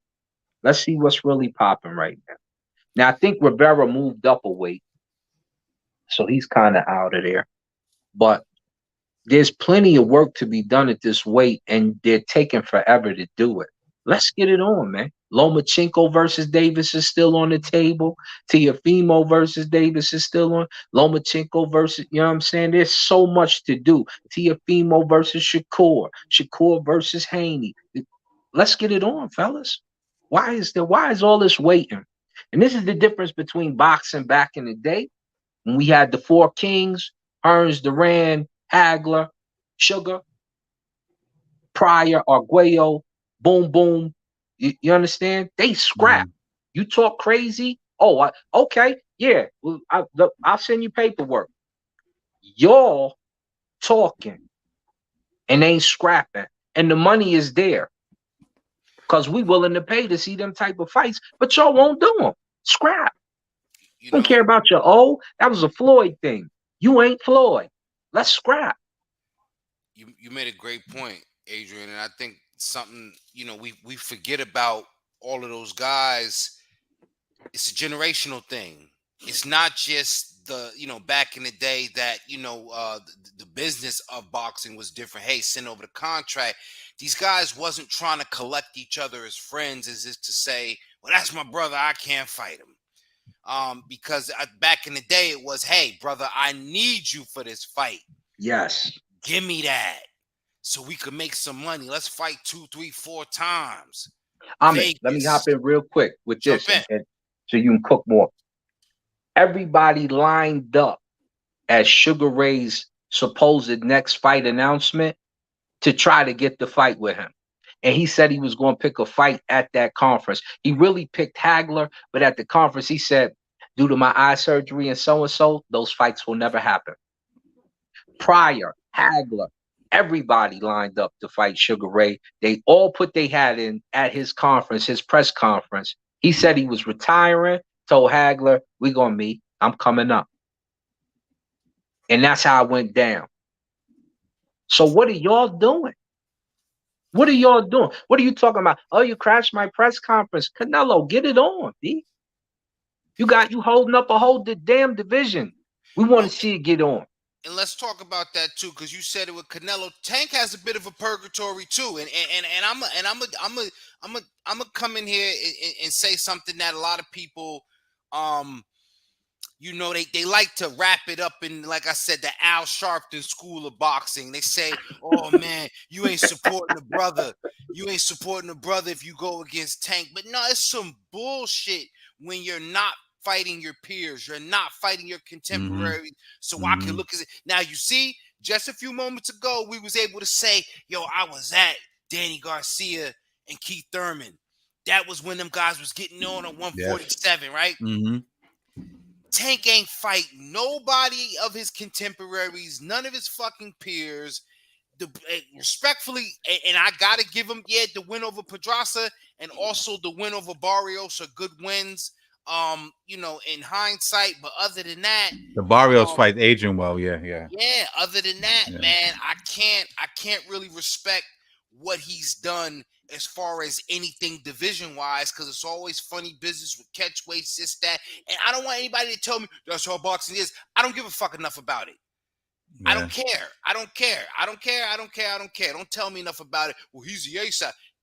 Let's see what's really popping right now. Now I think Rivera moved up a weight, so he's kind of out of there. But There's plenty of work to be done at this weight, and they're taking forever to do it. Let's get it on, man. Lomachenko versus Davis is still on the table. Teofimo versus Davis is still on. Lomachenko versus, you know what I'm saying? There's so much to do. Teofimo versus Shakur. Shakur versus Haney. Let's get it on, fellas. Why is all this waiting? And this is the difference between boxing back in the day when we had the four kings, Hearns, Duran, Hagler, Sugar, Pryor, Arguello, boom, boom. You understand? They scrap. You talk crazy. Oh, okay. Yeah. Well, I'll send you paperwork. Y'all talking and ain't scrapping. And the money is there. Because we willing to pay to see them type of fights, but y'all won't do them. Scrap. You don't care about your O. That was a Floyd thing. You ain't Floyd. Let's scrap. You made a great point, Adrian, and I think something, we forget about all of those guys. It's a generational thing. It's not just back in the day that the business of boxing was different. Hey, send over the contract. These guys wasn't trying to collect each other as friends, as if to say, well, that's my brother, I can't fight him. Because back in the day it was, hey brother, I need you for this fight. Yes. Give me that so we could make some money. Let's fight 2, 3, 4 times. Let me hop in real quick with this and so you can cook more. Everybody lined up as Sugar Ray's supposed next fight announcement to try to get the fight with him. And he said he was going to pick a fight at that conference. He really picked Hagler, but at the conference he said, due to my eye surgery and so, those fights will never happen. Pryor, Hagler, everybody lined up to fight Sugar Ray. They all put their hat in at his conference, his press conference. He said he was retiring, told Hagler, we going to meet. I'm coming up. And that's how it went down. So what are y'all doing? What are y'all doing? What are you talking about? Oh, you crashed my press conference. Canelo, get it on, B. You holding up a whole damn division. We want to see it get on. And let's talk about that too, because you said it with Canelo. Tank has a bit of a purgatory too, and I'm gonna come in here and say something that a lot of people, they like to wrap it up in, like I said, the Al Sharpton school of boxing. They say, "Oh man, you ain't supporting the brother. You ain't supporting the brother if you go against Tank." But no, it's some bullshit when you're not fighting your peers, you're not fighting your contemporaries. So I can look at it. Now you see, just a few moments ago, we was able to say, yo, I was at Danny Garcia and Keith Thurman. That was when them guys was getting on 147, yes. Right? Tank ain't fighting nobody of his contemporaries, none of his fucking peers. Respectfully, and I gotta give him, the win over Pedraza and also the win over Barrios are good wins. In hindsight, but other than that, the Barrios fight aging well, yeah. Other than that, man, I can't really respect what he's done as far as anything division wise, because it's always funny business with catch weights, this, that, and I don't want anybody to tell me that's how boxing is. I don't give a fuck enough about it. Yeah. I don't care. Don't tell me enough about it. Well, he's the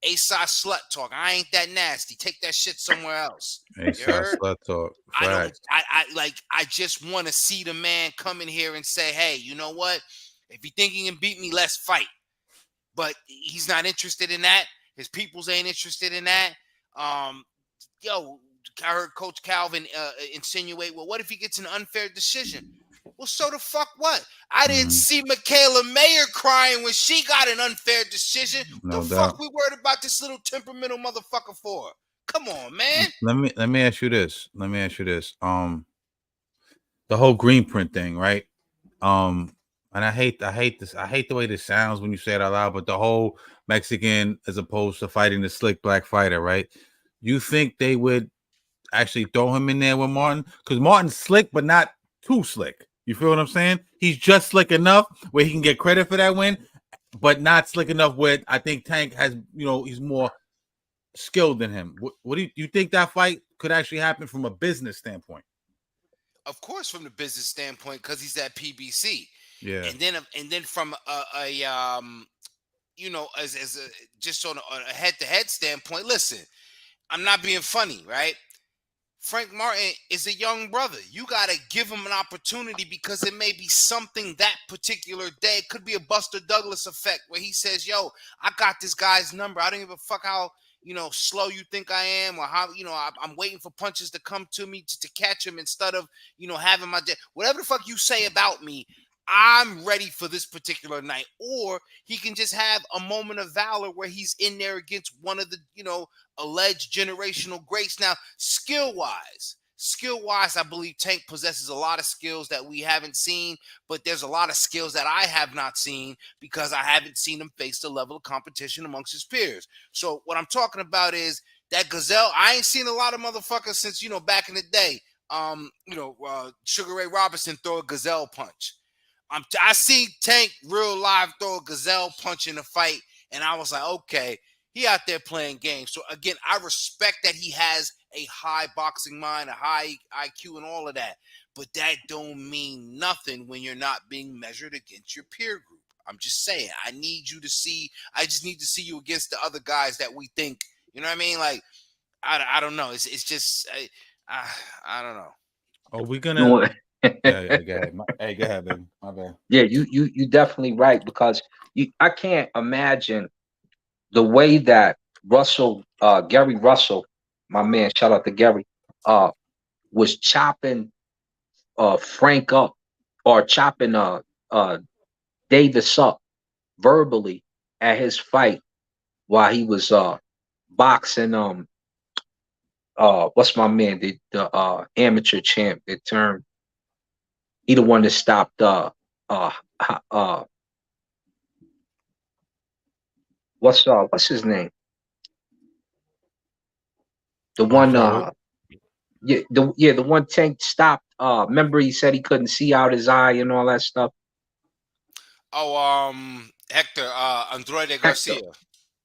A-side slut talk. I ain't that nasty. Take that shit somewhere else. A-side slut talk. I just want to see the man come in here and say, hey, you know what? If you think he can beat me, let's fight. But he's not interested in that. His peoples ain't interested in that. I heard Coach Calvin insinuate, well, what if he gets an unfair decision? Well, so the fuck what? I didn't see Michaela Mayer crying when she got an unfair decision. No the doubt. Fuck we worried about this little temperamental motherfucker for? Come on, man. Let me ask you this. The whole green print thing, right? And I hate this. I hate the way this sounds when you say it out loud, but the whole Mexican as opposed to fighting the slick black fighter, right? You think they would actually throw him in there with Martin? Because Martin's slick, but not too slick. You feel what I'm saying? He's just slick enough where he can get credit for that win, but not slick enough where I think Tank has, he's more skilled than him. What do you think that fight could actually happen from a business standpoint? Of course, from the business standpoint, because he's at PBC. Yeah. And then from you know, as a just on a head-to-head standpoint, listen, I'm not being funny, right? Frank Martin is a young brother. You got to give him an opportunity because it may be something that particular day. It could be a Buster Douglas effect where he says, yo, I got this guy's number. I don't give a fuck how, you know, slow you think I am, or how, you know, I'm waiting for punches to come to me to catch him instead of, you know, having my whatever the fuck you say about me. I'm ready for this particular night. Or he can just have a moment of valor where he's in there against one of the, you know, alleged generational greats. Now, skill-wise, I believe Tank possesses a lot of skills that we haven't seen, but there's a lot of skills that I have not seen because I haven't seen him face the level of competition amongst his peers. So what I'm talking about is that Gazelle. I ain't seen a lot of motherfuckers since, you know, back in the day. Sugar Ray Robinson throw a Gazelle punch. I see Tank real live throw a Gazelle punch in a fight, and I was like, okay, he out there playing games. So again, I respect that he has a high boxing mind, a high IQ, and all of that. But that don't mean nothing when you're not being measured against your peer group. I'm just saying, I just need to see you against the other guys that we think, you know what I mean? Like, I don't know. It's just, I don't know. Are we gonna? Yeah, go ahead. Hey, go ahead, baby. My bad. Yeah, you definitely right, because I can't imagine the way that Gary Russell, my man, shout out to Gary, was chopping Frank up, or chopping Davis up verbally at his fight while he was boxing what's my man, the amateur champ that turned. He the one that stopped what's his name? The one the one Tank stopped. Remember he said he couldn't see out his eye and all that stuff. Oh, Hector Andrade Garcia.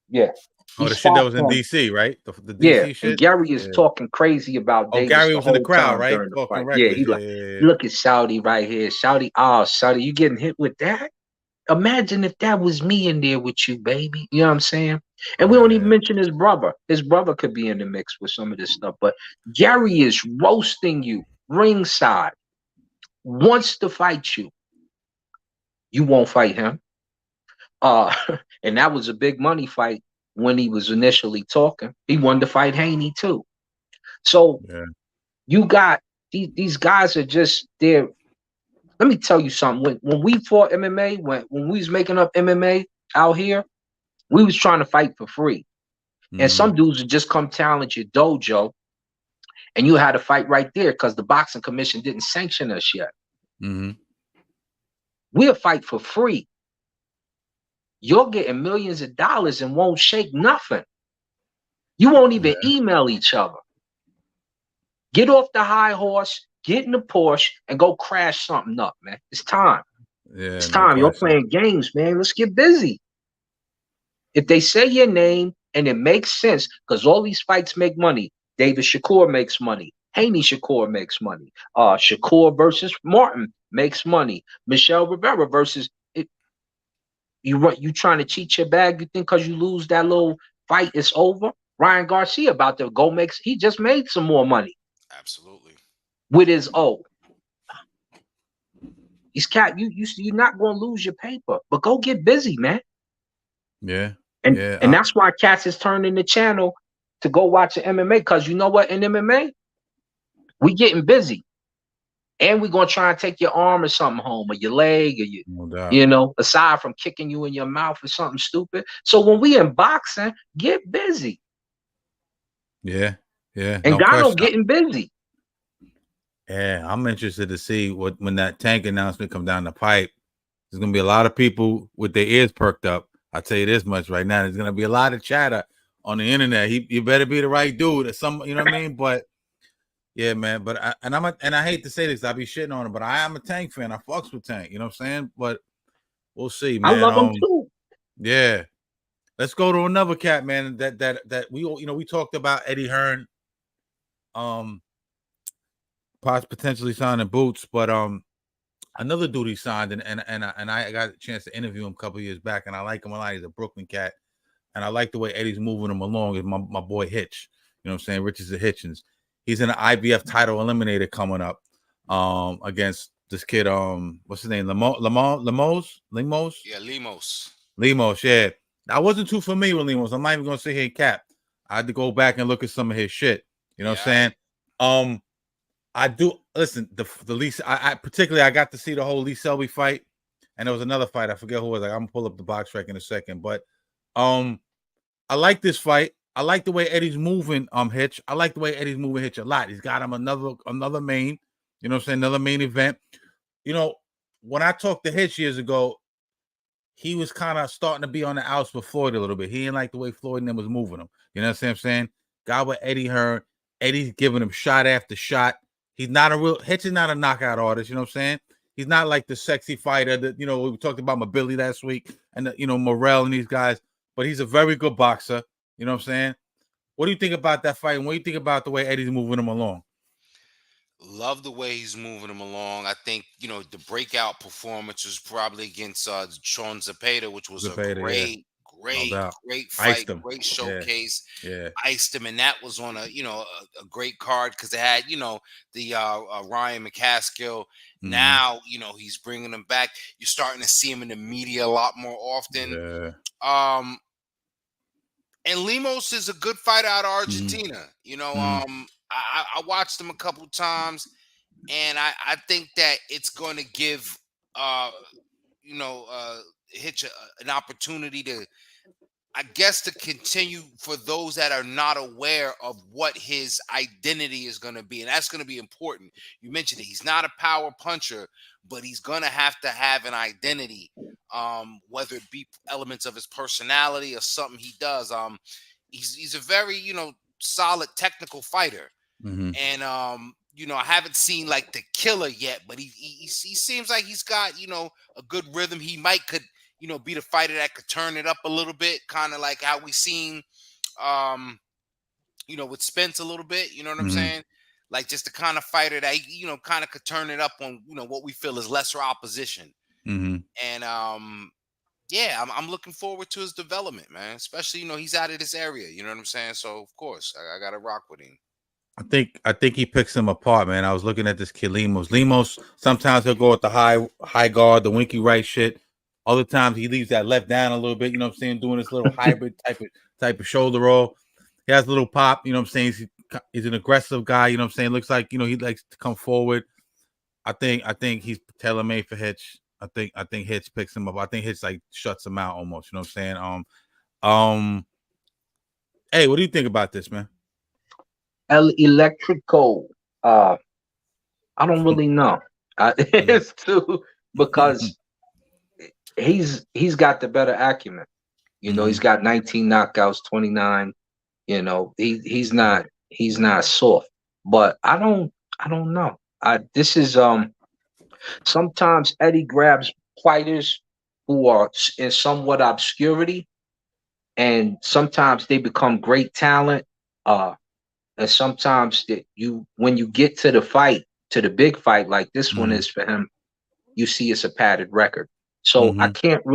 Yeah. Oh, the shit that was in DC, right? The DC shit. And Gary is talking crazy about Davis. Gary was in the crowd, right? During the fight. Yeah, he look at Shouty right here. Shouty, Shouty, you getting hit with that? Imagine if that was me in there with you, baby. You know what I'm saying? And we don't even mention his brother. His brother could be in the mix with some of this stuff. But Gary is roasting you ringside. Wants to fight you. You won't fight him. And that was a big money fight when he was initially talking. He wanted to fight Haney too. So you got these guys are just there. Let me tell you something. When we fought MMA, when we was making up MMA out here, we was trying to fight for free. And some dudes would just come challenge your dojo, and you had to fight right there because the boxing commission didn't sanction us yet. We'll fight for free. You're getting millions of dollars and won't shake nothing. You won't even email each other. Get off the high horse, get in the Porsche, and go crash something up, man. It's time. It's time. You're playing games, man. Let's get busy. If they say your name and it makes sense, because all these fights make money. David Shakur makes money. Haney Shakur makes money. Shakur versus Martin makes money. Michelle Rivera versus it. You trying to cheat your bag? You think because you lose that little fight, it's over? Ryan Garcia about to go he just made some more money. Absolutely. With his He's you're not going to lose your paper, but go get busy, man. And that's why cats is turning the channel to go watch the MMA, because you know what, in MMA, we getting busy. And we're going to try and take your arm or something home, or your leg, or you know, aside from kicking you in your mouth or something stupid. So when we in boxing, get busy. And Gano getting busy. Yeah, I'm interested to see when that Tank announcement come down the pipe. There's gonna be a lot of people with their ears perked up. I'll tell you this much right now. There's gonna be a lot of chatter on the internet. You better be the right dude, or some, you know what I mean? But yeah, man. But I hate to say this, I be shitting on him, but I am a Tank fan. I fucks with Tank. You know what I'm saying? But we'll see, man. I love him too. Yeah. Let's go to another cat, man. That we talked about Eddie Hearn. Potentially signing Boots, but another dude he signed, and I got a chance to interview him a couple years back, and I like him a lot. He's a Brooklyn cat, and I like the way Eddie's moving him along. Is my boy Hitch? You know what I'm saying? Richards the Hitchens. He's in an IBF title eliminator coming up against this kid. What's his name? Lemos? Yeah, Lemos. Yeah, I wasn't too familiar with Lemos. I'm not even gonna say hey cap. I had to go back and look at some of his shit. You know what I'm saying? I do listen. The Lee, I particularly I got to see the whole Lee Selby fight, and there was another fight. I forget who it was. Like, I'm gonna pull up the box rec in a second, but I like this fight. I like the way Eddie's moving. Hitch. I like the way Eddie's moving Hitch a lot. He's got him another main. You know what I'm saying? Another main event. You know, when I talked to Hitch years ago, he was kind of starting to be on the outs with Floyd a little bit. He didn't like the way Floyd and them was moving him. You know what I'm saying? Got what Eddie heard. Eddie's giving him shot after shot. He's not a real Hitch is not a knockout artist, you know what I'm saying? He's not like the sexy fighter that, you know, we talked about Mobility last week and you know, Morrell and these guys, but he's a very good boxer, you know what I'm saying? What do you think about that fight? And what do you think about the way Eddie's moving him along? Love the way he's moving him along. I think, you know, the breakout performance was probably against Sean Zapata, which was a great fight, great showcase. Yeah. Iced him, and that was on a, you know, a great card because they had, you know, the Ryan McCaskill. Now, you know, he's bringing him back. You're starting to see him in the media a lot more often. Yeah. And Lemos is a good fighter out of Argentina. You know, I watched him a couple times, and I think that it's going to give you know, Hitch an opportunity to, I guess, to continue for those that are not aware of what his identity is going to be. And that's going to be important. You mentioned it. He's not a power puncher, but he's going to have an identity, whether it be elements of his personality or something he does. He's a very, you know, solid technical fighter. And, you know, I haven't seen like the killer yet, but he seems like he's got, you know, a good rhythm. He could, you know, be the fighter that could turn it up a little bit, kind of like how we seen, you know, with Spence a little bit. You know what I'm saying? Like just the kind of fighter that, you know, kind of could turn it up on, you know, what we feel is lesser opposition. And yeah, I'm looking forward to his development, man. Especially, you know, he's out of this area. You know what I'm saying? So of course, I got to rock with him. I think he picks him apart, man. I was looking at this kid Lemos. Lemos, sometimes he'll go with the high guard, the winky right shit. Other times he leaves that left down a little bit, you know what I'm saying, doing this little hybrid type of shoulder roll. He has a little pop, you know what I'm saying. He's an aggressive guy, you know what I'm saying. Looks like, you know, he likes to come forward. I think he's tailor-made for Hitch. I think Hitch picks him up. I think Hitch like shuts him out almost, you know what I'm saying. Hey, what do you think about this, man? El Electrico. I don't really know. It's too, because he's got the better acumen. You know, he's got 19 knockouts, 29. You know, he's not soft. But I don't know. This is sometimes Eddie grabs fighters who are in somewhat obscurity, and sometimes they become great talent. And sometimes when you get to the fight, to the big fight like this one is for him, you see it's a padded record. So I don't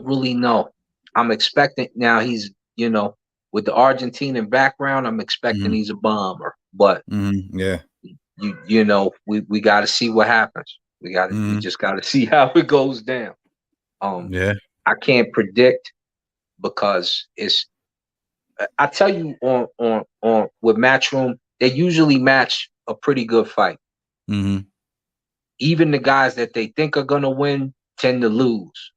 really know. I'm expecting now he's, you know, with the Argentinian background, I'm expecting he's a bomber. But yeah, you know, we got to see what happens. We just got to see how it goes down. I can't predict because I tell you on with Matchroom, they usually match a pretty good fight. Even the guys that they think are gonna win tend to lose.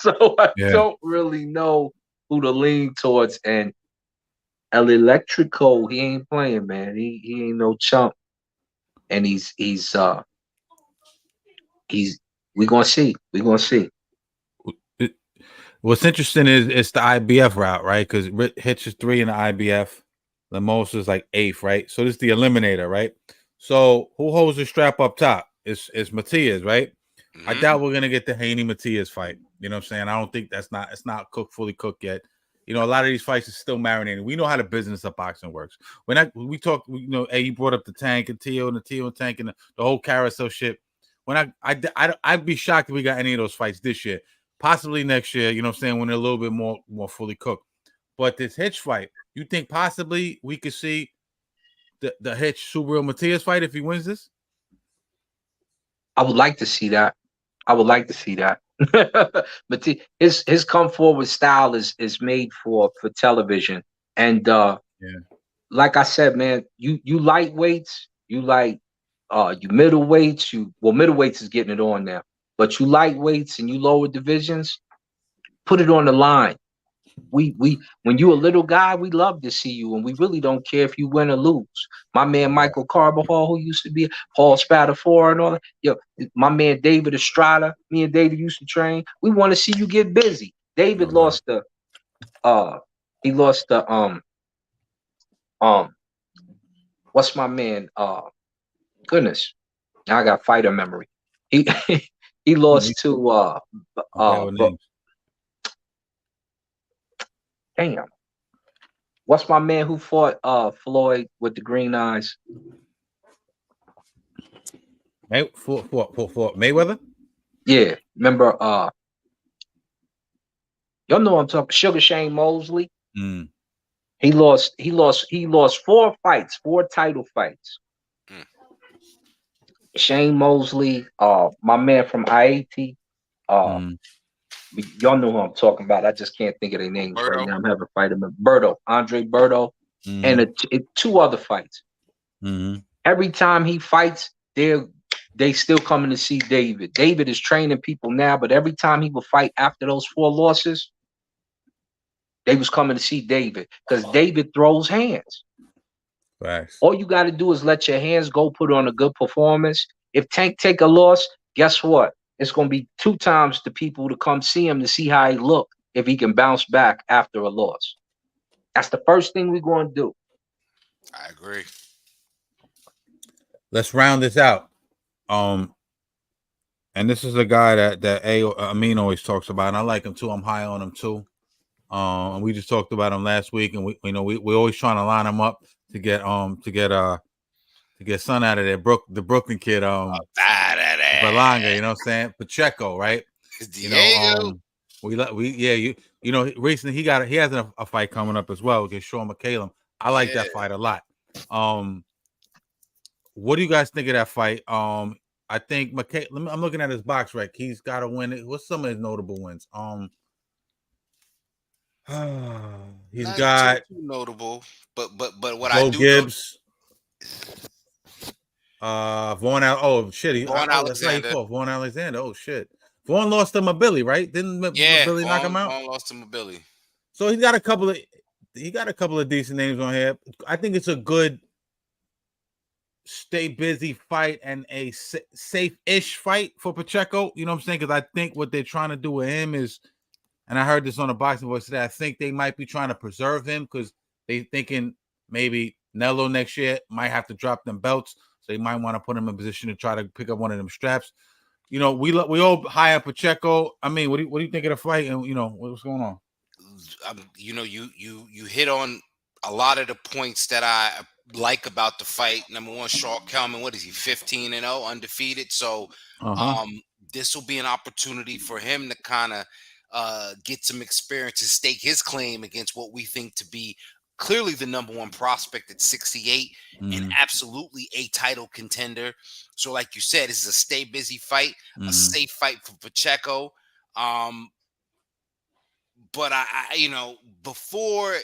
So I don't really know who to lean towards. And El Electrico, he ain't playing, man. He ain't no chump. And he's we gonna see. What's interesting is it's the IBF route, right? Because Hitch is 3 in the IBF. Lemos is like 8th, right? So this is the eliminator, right? So who holds the strap up top? It's Matias, right? I doubt we're gonna get the Haney Matias fight. You know what I'm saying? I don't think it's not fully cooked yet. You know, a lot of these fights are still marinating. We know how the business of boxing works. We talk, you know, hey, you brought up the Tank and Tio and the Tio and Tank and the whole carousel shit. When I'd be shocked if we got any of those fights this year, possibly next year. You know what I'm saying, when they're a little bit more fully cooked. But this Hitch fight, you think possibly we could see the Hitch Subriel Matias fight if he wins this? I would like to see that. But his come forward style is made for television. And like I said, man, you lightweights, you like you middleweights, middleweights is getting it on now. But you lightweights and you lower divisions, put it on the line. We when you a little guy, we love to see you, and we really don't care if you win or lose. My man Michael Carbajal, who used to be Paul Spadafora and all that. Yo, my man David Estrada, me and David used to train. We want to see you get busy. David lost the what's my man? Goodness, now I got fighter memory. He lost to damn. What's my man who fought Floyd with the green eyes? For Mayweather? Yeah. Remember y'all know I'm talking Sugar Shane Mosley. He lost 4 fights, 4 title fights. Shane Mosley, my man from IAT, y'all know who I'm talking about. I just can't think of their names right now. I'm having a fight him. Andre Berto, and 2 other fights. Every time he fights, they still coming to see David. David is training people now, but every time he would fight after those 4 losses, they was coming to see David because David throws hands. Right. All you got to do is let your hands go, put on a good performance. If Tank take a loss, guess what? It's going to be 2 times the people to come see him to see how he look if he can bounce back after a loss. That's the first thing we're going to do. I agree. Let's round this out. And this is a guy that Amin always talks about, and I like him too. I'm high on him too. And we just talked about him last week, and we always trying to line him up to get son out of there. The Brooklyn kid, Berlanga, you know what I'm saying? Pacheco, right? Diego. Recently he has a fight coming up as well against Sean McCallum. I like that fight a lot. What do you guys think of that fight? I think I'm looking at his box rec. He's got to win it. What's some of his notable wins? He's not got too notable, but what Joe I do Gibbs, Vaughn Alexander. Vaughn Alexander. Oh shit, Vaughn lost to Mabili, right? Didn't Mabili knock him out? Vaughn lost to Mabili. So he got a couple of decent names on here. I think it's a good stay busy fight and a safe-ish fight for Pacheco. You know what I'm saying? Because I think what they're trying to do with him is. And I heard this on the Boxing Voice today. I think they might be trying to preserve him because they thinking maybe Nello next year might have to drop them belts. So they might want to put him in a position to try to pick up one of them straps. You know, we all high up Pacheco. I mean, what do you think of the fight? And what's going on? You hit on a lot of the points that I like about the fight. Number one, Sean Kelman. What is he? 15-0, undefeated. So this will be an opportunity for him to kind of get some experience and stake his claim against what we think to be clearly the number 1 prospect at 68 and absolutely a title contender. So like you said, this is a stay busy fight, a safe fight for Pacheco. But I before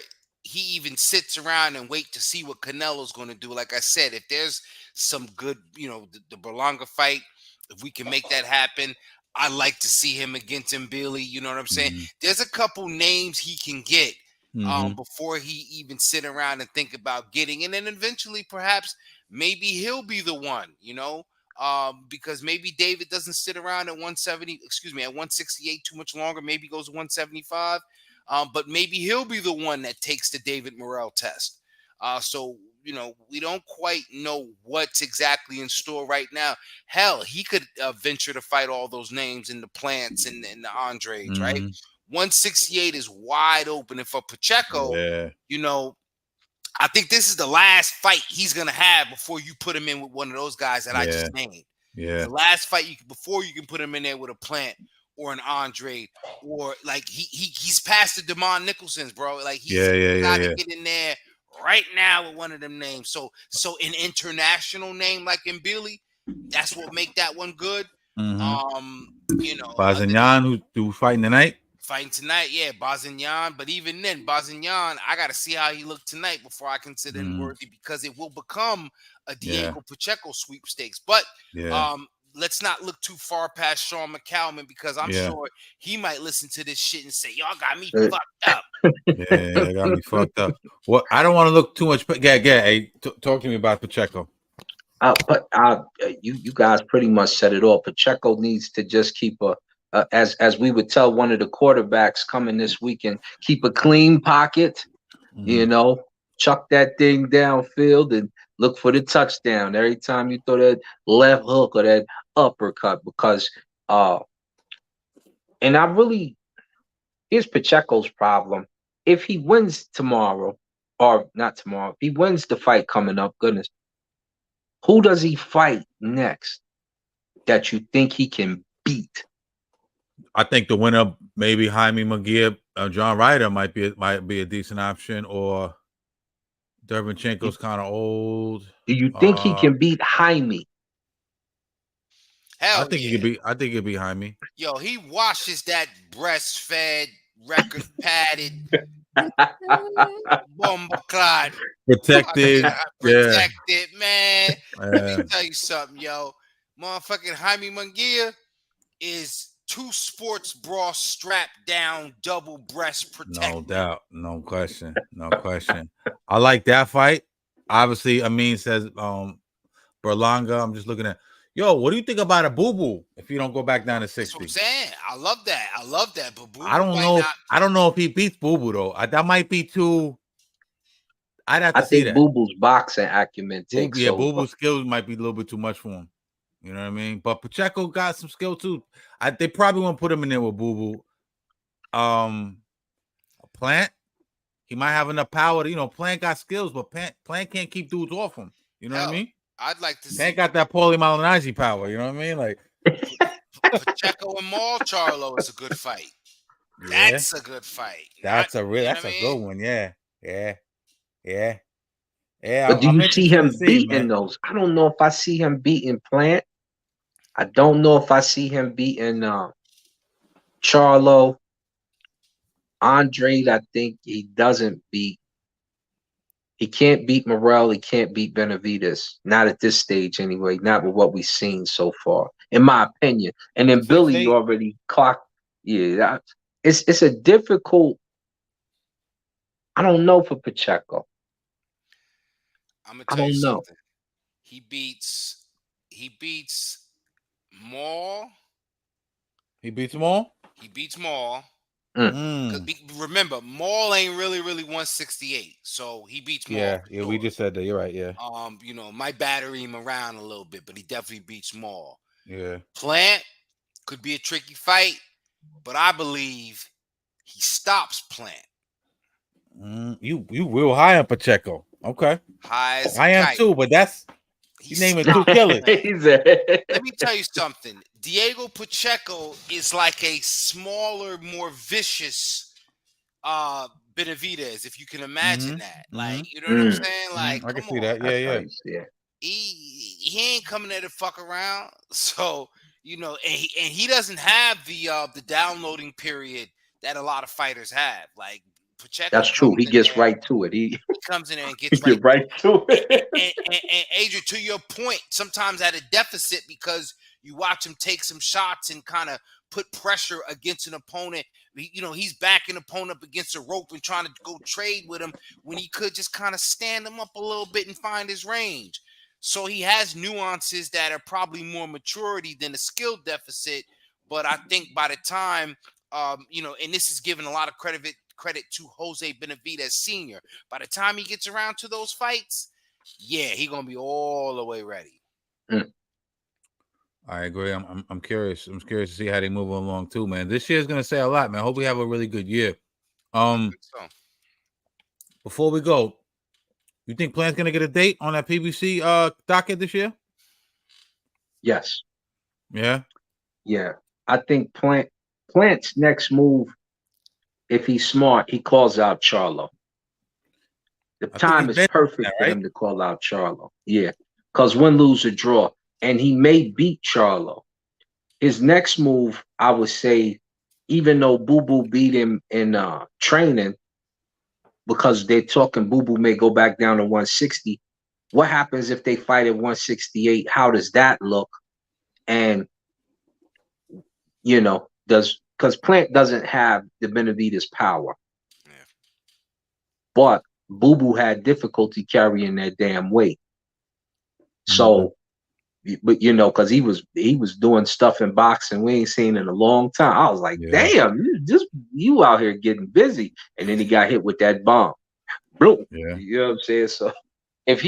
he even sits around and wait to see what Canelo's going to do, like I said, if there's some good, the Berlanga fight, if we can make that happen, I like to see him against Mbili. You know what I'm saying? There's a couple names he can get before he even sit around and think about getting. And then eventually, perhaps, maybe he'll be the one, because maybe David doesn't sit around at 168 too much longer. Maybe goes to 175. But maybe he'll be the one that takes the David Morrell test. So we don't quite know what's exactly in store right now. Hell, he could venture to fight all those names in the Plants and the Andres, right? 168 is wide open. And for Pacheco, you know, I think this is the last fight he's gonna have before you put him in with one of those guys that I just named. Yeah. The last fight before you can put him in there with a Plant or an Andre, or like he's past the Demond Nicholsons, bro. Like he's gotta get in there right now with one of them names. So an international name like Mbili, that's what make that one good. You know, Bazignan, who's fighting tonight? Fighting tonight, yeah, Bazignan. But even then, Bazignan, I got to see how he looked tonight before I consider him worthy, because it will become a Diego Pacheco sweepstakes. But let's not look too far past Sean McCalman, because I'm sure he might listen to this shit and say, y'all got me fucked up. Yeah, got me fucked up. Well, I don't want to look too much. Hey, talk to me about Pacheco. But you guys pretty much said it all. Pacheco needs to just keep as we would tell one of the quarterbacks coming this weekend, keep a clean pocket, you know, chuck that thing downfield and look for the touchdown every time you throw that left hook or that uppercut, because and I really, here's Pacheco's problem. If he wins tomorrow, or not tomorrow, if he wins the fight coming up, goodness, who does he fight next that you think he can beat? I think the winner, maybe Jaime Munguia, John Ryder might be a decent option, or Derevchenko's kind of old. Do you think he can beat Jaime? Hell, I think he could be. I think it'd be Jaime. Yo, he washes that breastfed, record padded, bomba clot, protected, man. Let me tell you something, yo. Motherfucking Jaime Munguia is 2 sports bra strapped down, double breast protected. No doubt, no question. I like that fight. Obviously, Amin says Berlanga. I'm just looking at. Yo, what do you think about a boo-boo if you don't go back down to 60? That's what I'm saying. I love that. But Boo-Boo I don't know if he beats Boo-Boo though. That might be too. I'd have to see that. I think Boo-Boo's boxing acumen takes over. Boo-Boo's skills might be a little bit too much for him. You know what I mean? But Pacheco got some skill too. They probably won't put him in there with Boo-Boo. Plant, he might have enough power to, Plant got skills, but Plant can't keep dudes off him. You know what I mean? I'd like to see. Plant got that Paulie Malignaggi power. You know what I mean? Like Pacheco and Maul Charlo is a good fight. Yeah. That's a good fight. That's a good one. Yeah. But do you see him beating those? I don't know if I see him beating Plant. I don't know if I see him beating Charlo. Andre, I think he doesn't beat. He can't beat Morrell. He can't beat Benavidez. Not at this stage, anyway. Not with what we've seen so far, in my opinion. And then Billy already clocked. Yeah, it's a difficult. I don't know for Pacheco. I'm gonna tell you something. He beats Maul. He beats Maul. He beats Maul. Remember, Maul ain't really 168, so he beats Maul. Yeah, we just said that. You're right. Yeah. Might battery him around a little bit, but he definitely beats Maul. Yeah. Plant could be a tricky fight, but I believe he stops Plant. You real high on Pacheco. Okay. High as I am too, but he's naming 2 killers. Let me tell you something. Diego Pacheco is like a smaller, more vicious Benavidez, if you can imagine that. Like, you know what I'm saying? Like, I can see that. Yeah. He ain't coming there to fuck around. So, and he doesn't have the downloading period that a lot of fighters have. Like Pacheco. That's true. He gets right to it. He comes in there and gets right to it. And Adrian, to your point, sometimes at a deficit, because you watch him take some shots and kind of put pressure against an opponent. He's backing an opponent up against a rope and trying to go trade with him when he could just kind of stand him up a little bit and find his range. So he has nuances that are probably more maturity than a skill deficit. But I think by the time, and this is giving a lot of credit to Jose Benavidez Sr. By the time he gets around to those fights, yeah, he's going to be all the way ready. I agree. I'm curious. I'm curious to see how they move along too, man. This year is gonna say a lot, man. I hope we have a really good year. So. Before we go, you think Plant's gonna get a date on that PBC docket this year? Yes. Yeah. Yeah. I think Plant's next move, if he's smart, he calls out Charlo. The time is perfect for him to call out Charlo. Yeah. Because win, lose, or draw. And he may beat Charlo. His next move, I would say, even though Boo Boo beat him in training, because they're talking Boo Boo may go back down to 160. What happens if they fight at 168? How does that look? And because Plant doesn't have the Benavidez power. Yeah. But Boo Boo had difficulty carrying that damn weight. So, but because he was doing stuff in boxing we ain't seen in a long time. I was like, damn, you out here getting busy. And then he got hit with that bomb. Boom. Yeah. You know what I'm saying? So if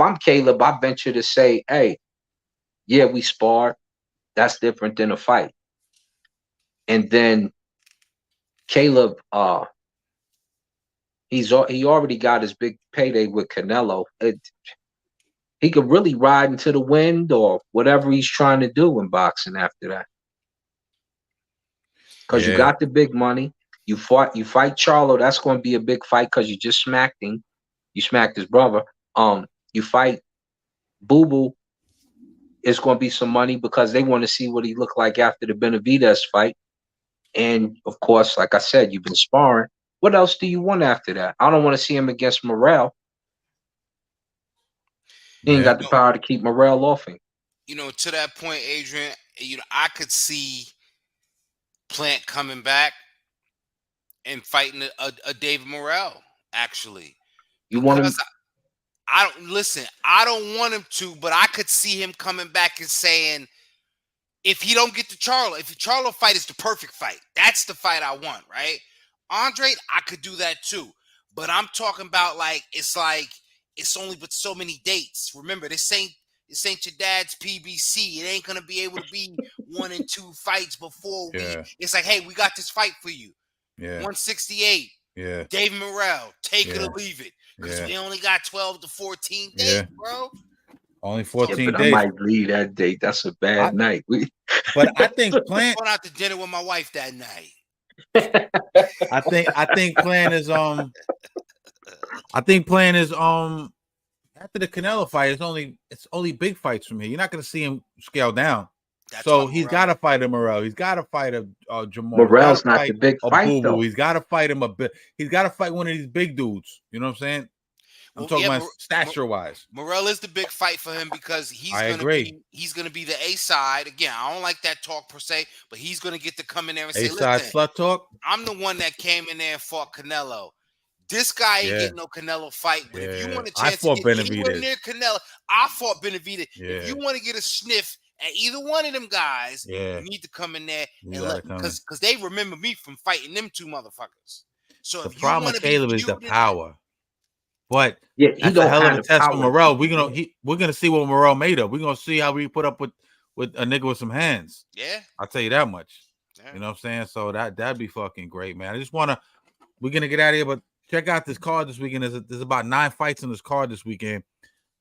I'm Caleb, I venture to say, hey, yeah, we sparred. That's different than a fight. And then Caleb, he already got his big payday with Canelo. He could really ride into the wind or whatever he's trying to do in boxing after that. Because you got the big money. You fight Charlo. That's going to be a big fight because you just smacked him. You smacked his brother. You fight Boo Boo. It's going to be some money because they want to see what he looked like after the Benavidez fight. And of course, like I said, you've been sparring. What else do you want after that? I don't want to see him against Morrell. He ain't got the power to keep Morrell off him. To that point, Adrian, I could see Plant coming back and fighting a David Morrell, actually. You want him? I don't want him to, but I could see him coming back and saying, if he don't get to Charlo, if the Charlo fight is the perfect fight, that's the fight I want, right? Andre, I could do that too. But I'm talking about it's only but so many dates. Remember, this ain't your dad's PBC. It ain't gonna be able to be 1 and 2 fights before it's like, hey, we got this fight for you. Yeah. 168. Yeah. David Morrell, take it or leave it. Because we only got 12 to 14 days, bro. Only 14 but days. I might leave that date. That's a bad night. But I think Plant going out to dinner with my wife that night. I think Plant is after the Canelo fight, it's only big fights from here. You're not gonna see him scale down. So he's got to fight a Morrell. He's got to fight a Jamal. Morrell's not the big fight though. He's got to fight him a bit. He's got to fight one of these big dudes. You know what I'm saying? I'm talking about stature wise. Morrell is the big fight for him because he's gonna be the A side. Again, I don't like that talk per se, but he's gonna get to come in there and say, A-side slut talk. I'm the one that came in there and fought Canelo. This guy ain't getting no Canelo fight. But if you want a chance to get anywhere near Canelo, I fought Benavidez. If you want to get a sniff at either one of them guys, you need to come in there and look, because they remember me from fighting them two motherfuckers. So the problem with Caleb is the power. But he that's a hell of a test for Morrell. We're gonna see what Morrell made of. We're gonna see how we put up with a nigga with some hands. Yeah, I'll tell you that much. Yeah. You know what I'm saying? So that'd be fucking great, man. We're gonna get out of here, but check out this card this weekend. There's about 9 fights in this card this weekend.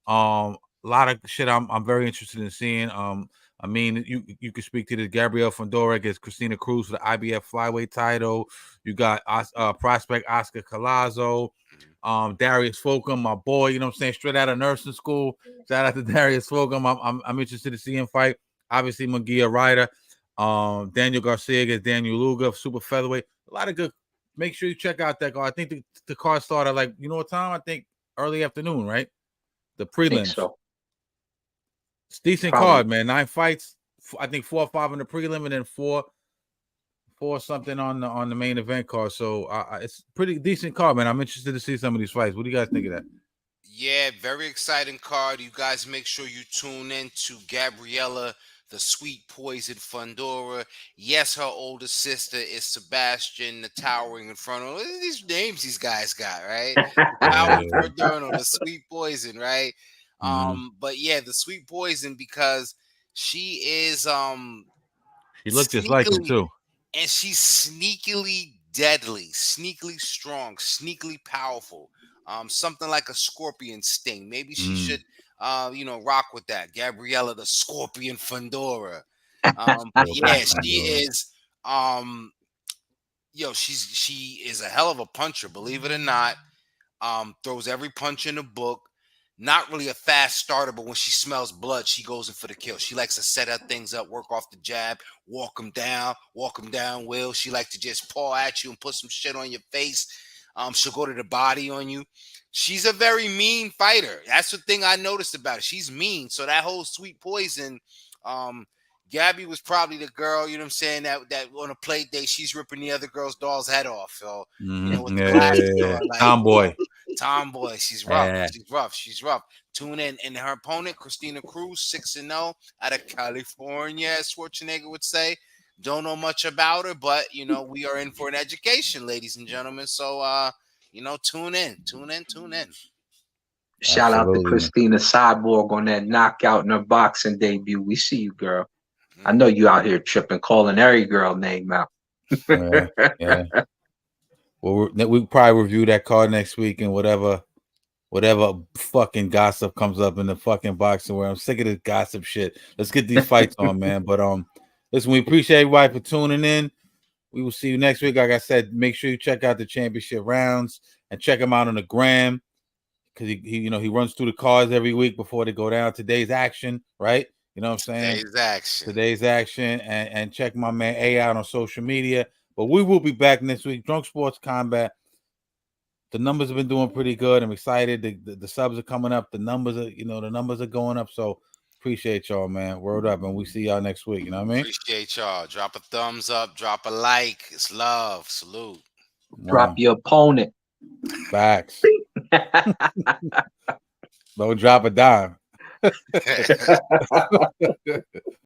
A lot of shit I'm very interested in seeing. I mean, you could speak to this. Gabrielle Fondora against Christina Cruz for the IBF flyweight title. You got prospect Oscar Collazo. Darius Slocum, my boy, you know what I'm saying, straight out of nursing school. Shout out to Darius Slocum. I'm interested to see him fight. Obviously, Munguia Ryder, Daniel Garcia against Daniel Luga, super featherweight. A lot of good. Make sure you check out that card. I think the card started what time? I think early afternoon, right? The prelims. So. It's decent card, man. 9 fights. I think 4 or 5 in the prelim, and then 4 something on the main event card. So it's pretty decent card, man. I'm interested to see some of these fights. What do you guys think of that? Yeah, very exciting card. You guys make sure you tune in to Gabriella, the Sweet Poison Fondora. Yes, her older sister is Sebastian, the Towering Inferno. Look at these names these guys got, right? Towering Inferno, the Sweet Poison, right? But yeah, the Sweet Poison, because she is She looked just like him too. and she's sneakily deadly, sneakily strong, sneakily powerful. Something like a scorpion sting. Maybe she should rock with that. Gabriella the Scorpion Fedora. But yeah, she is she is a hell of a puncher, believe it or not. Throws every punch in the book. Not really a fast starter, but when she smells blood, she goes in for the kill. She likes to set up things up, work off the jab, walk them down, Will. She likes to just paw at you and put some shit on your face. She'll go to the body on you. She's a very mean fighter. That's the thing I noticed about her. She's mean. So that whole Sweet Poison, Gabby was probably the girl, you know what I'm saying, that on a play date, she's ripping the other girl's doll's head off. So, with the glasses on, like, Tomboy. She's rough. Yeah. She's rough. Tune in. And her opponent, Christina Cruz, 6-0 out of California, as Schwarzenegger would say. Don't know much about her, but we are in for an education, ladies and gentlemen. So tune in. Shout out to Christina Cyborg on that knockout in her boxing debut. We see you, girl. I know you out here tripping, calling every girl name out. Yeah. Well, we probably review that card next week, and whatever fucking gossip comes up in the fucking boxing world. I'm sick of this gossip shit. Let's get these fights on, man. But listen, we appreciate everybody for tuning in. We will see you next week. Like I said, make sure you check out the championship rounds and check him out on the gram, because he runs through the cards every week before they go down. Today's action, right? You know what I'm saying? Today's action. And check my man A out on social media. But we will be back next week. Drunk Sports Combat. The numbers have been doing pretty good. I'm excited. The subs are coming up. The numbers are going up. So appreciate y'all, man. Word up, and we see y'all next week. You know what I mean? Appreciate y'all. Drop a thumbs up. Drop a like. It's love. Salute. Drop your opponent. Facts. Don't drop a dime.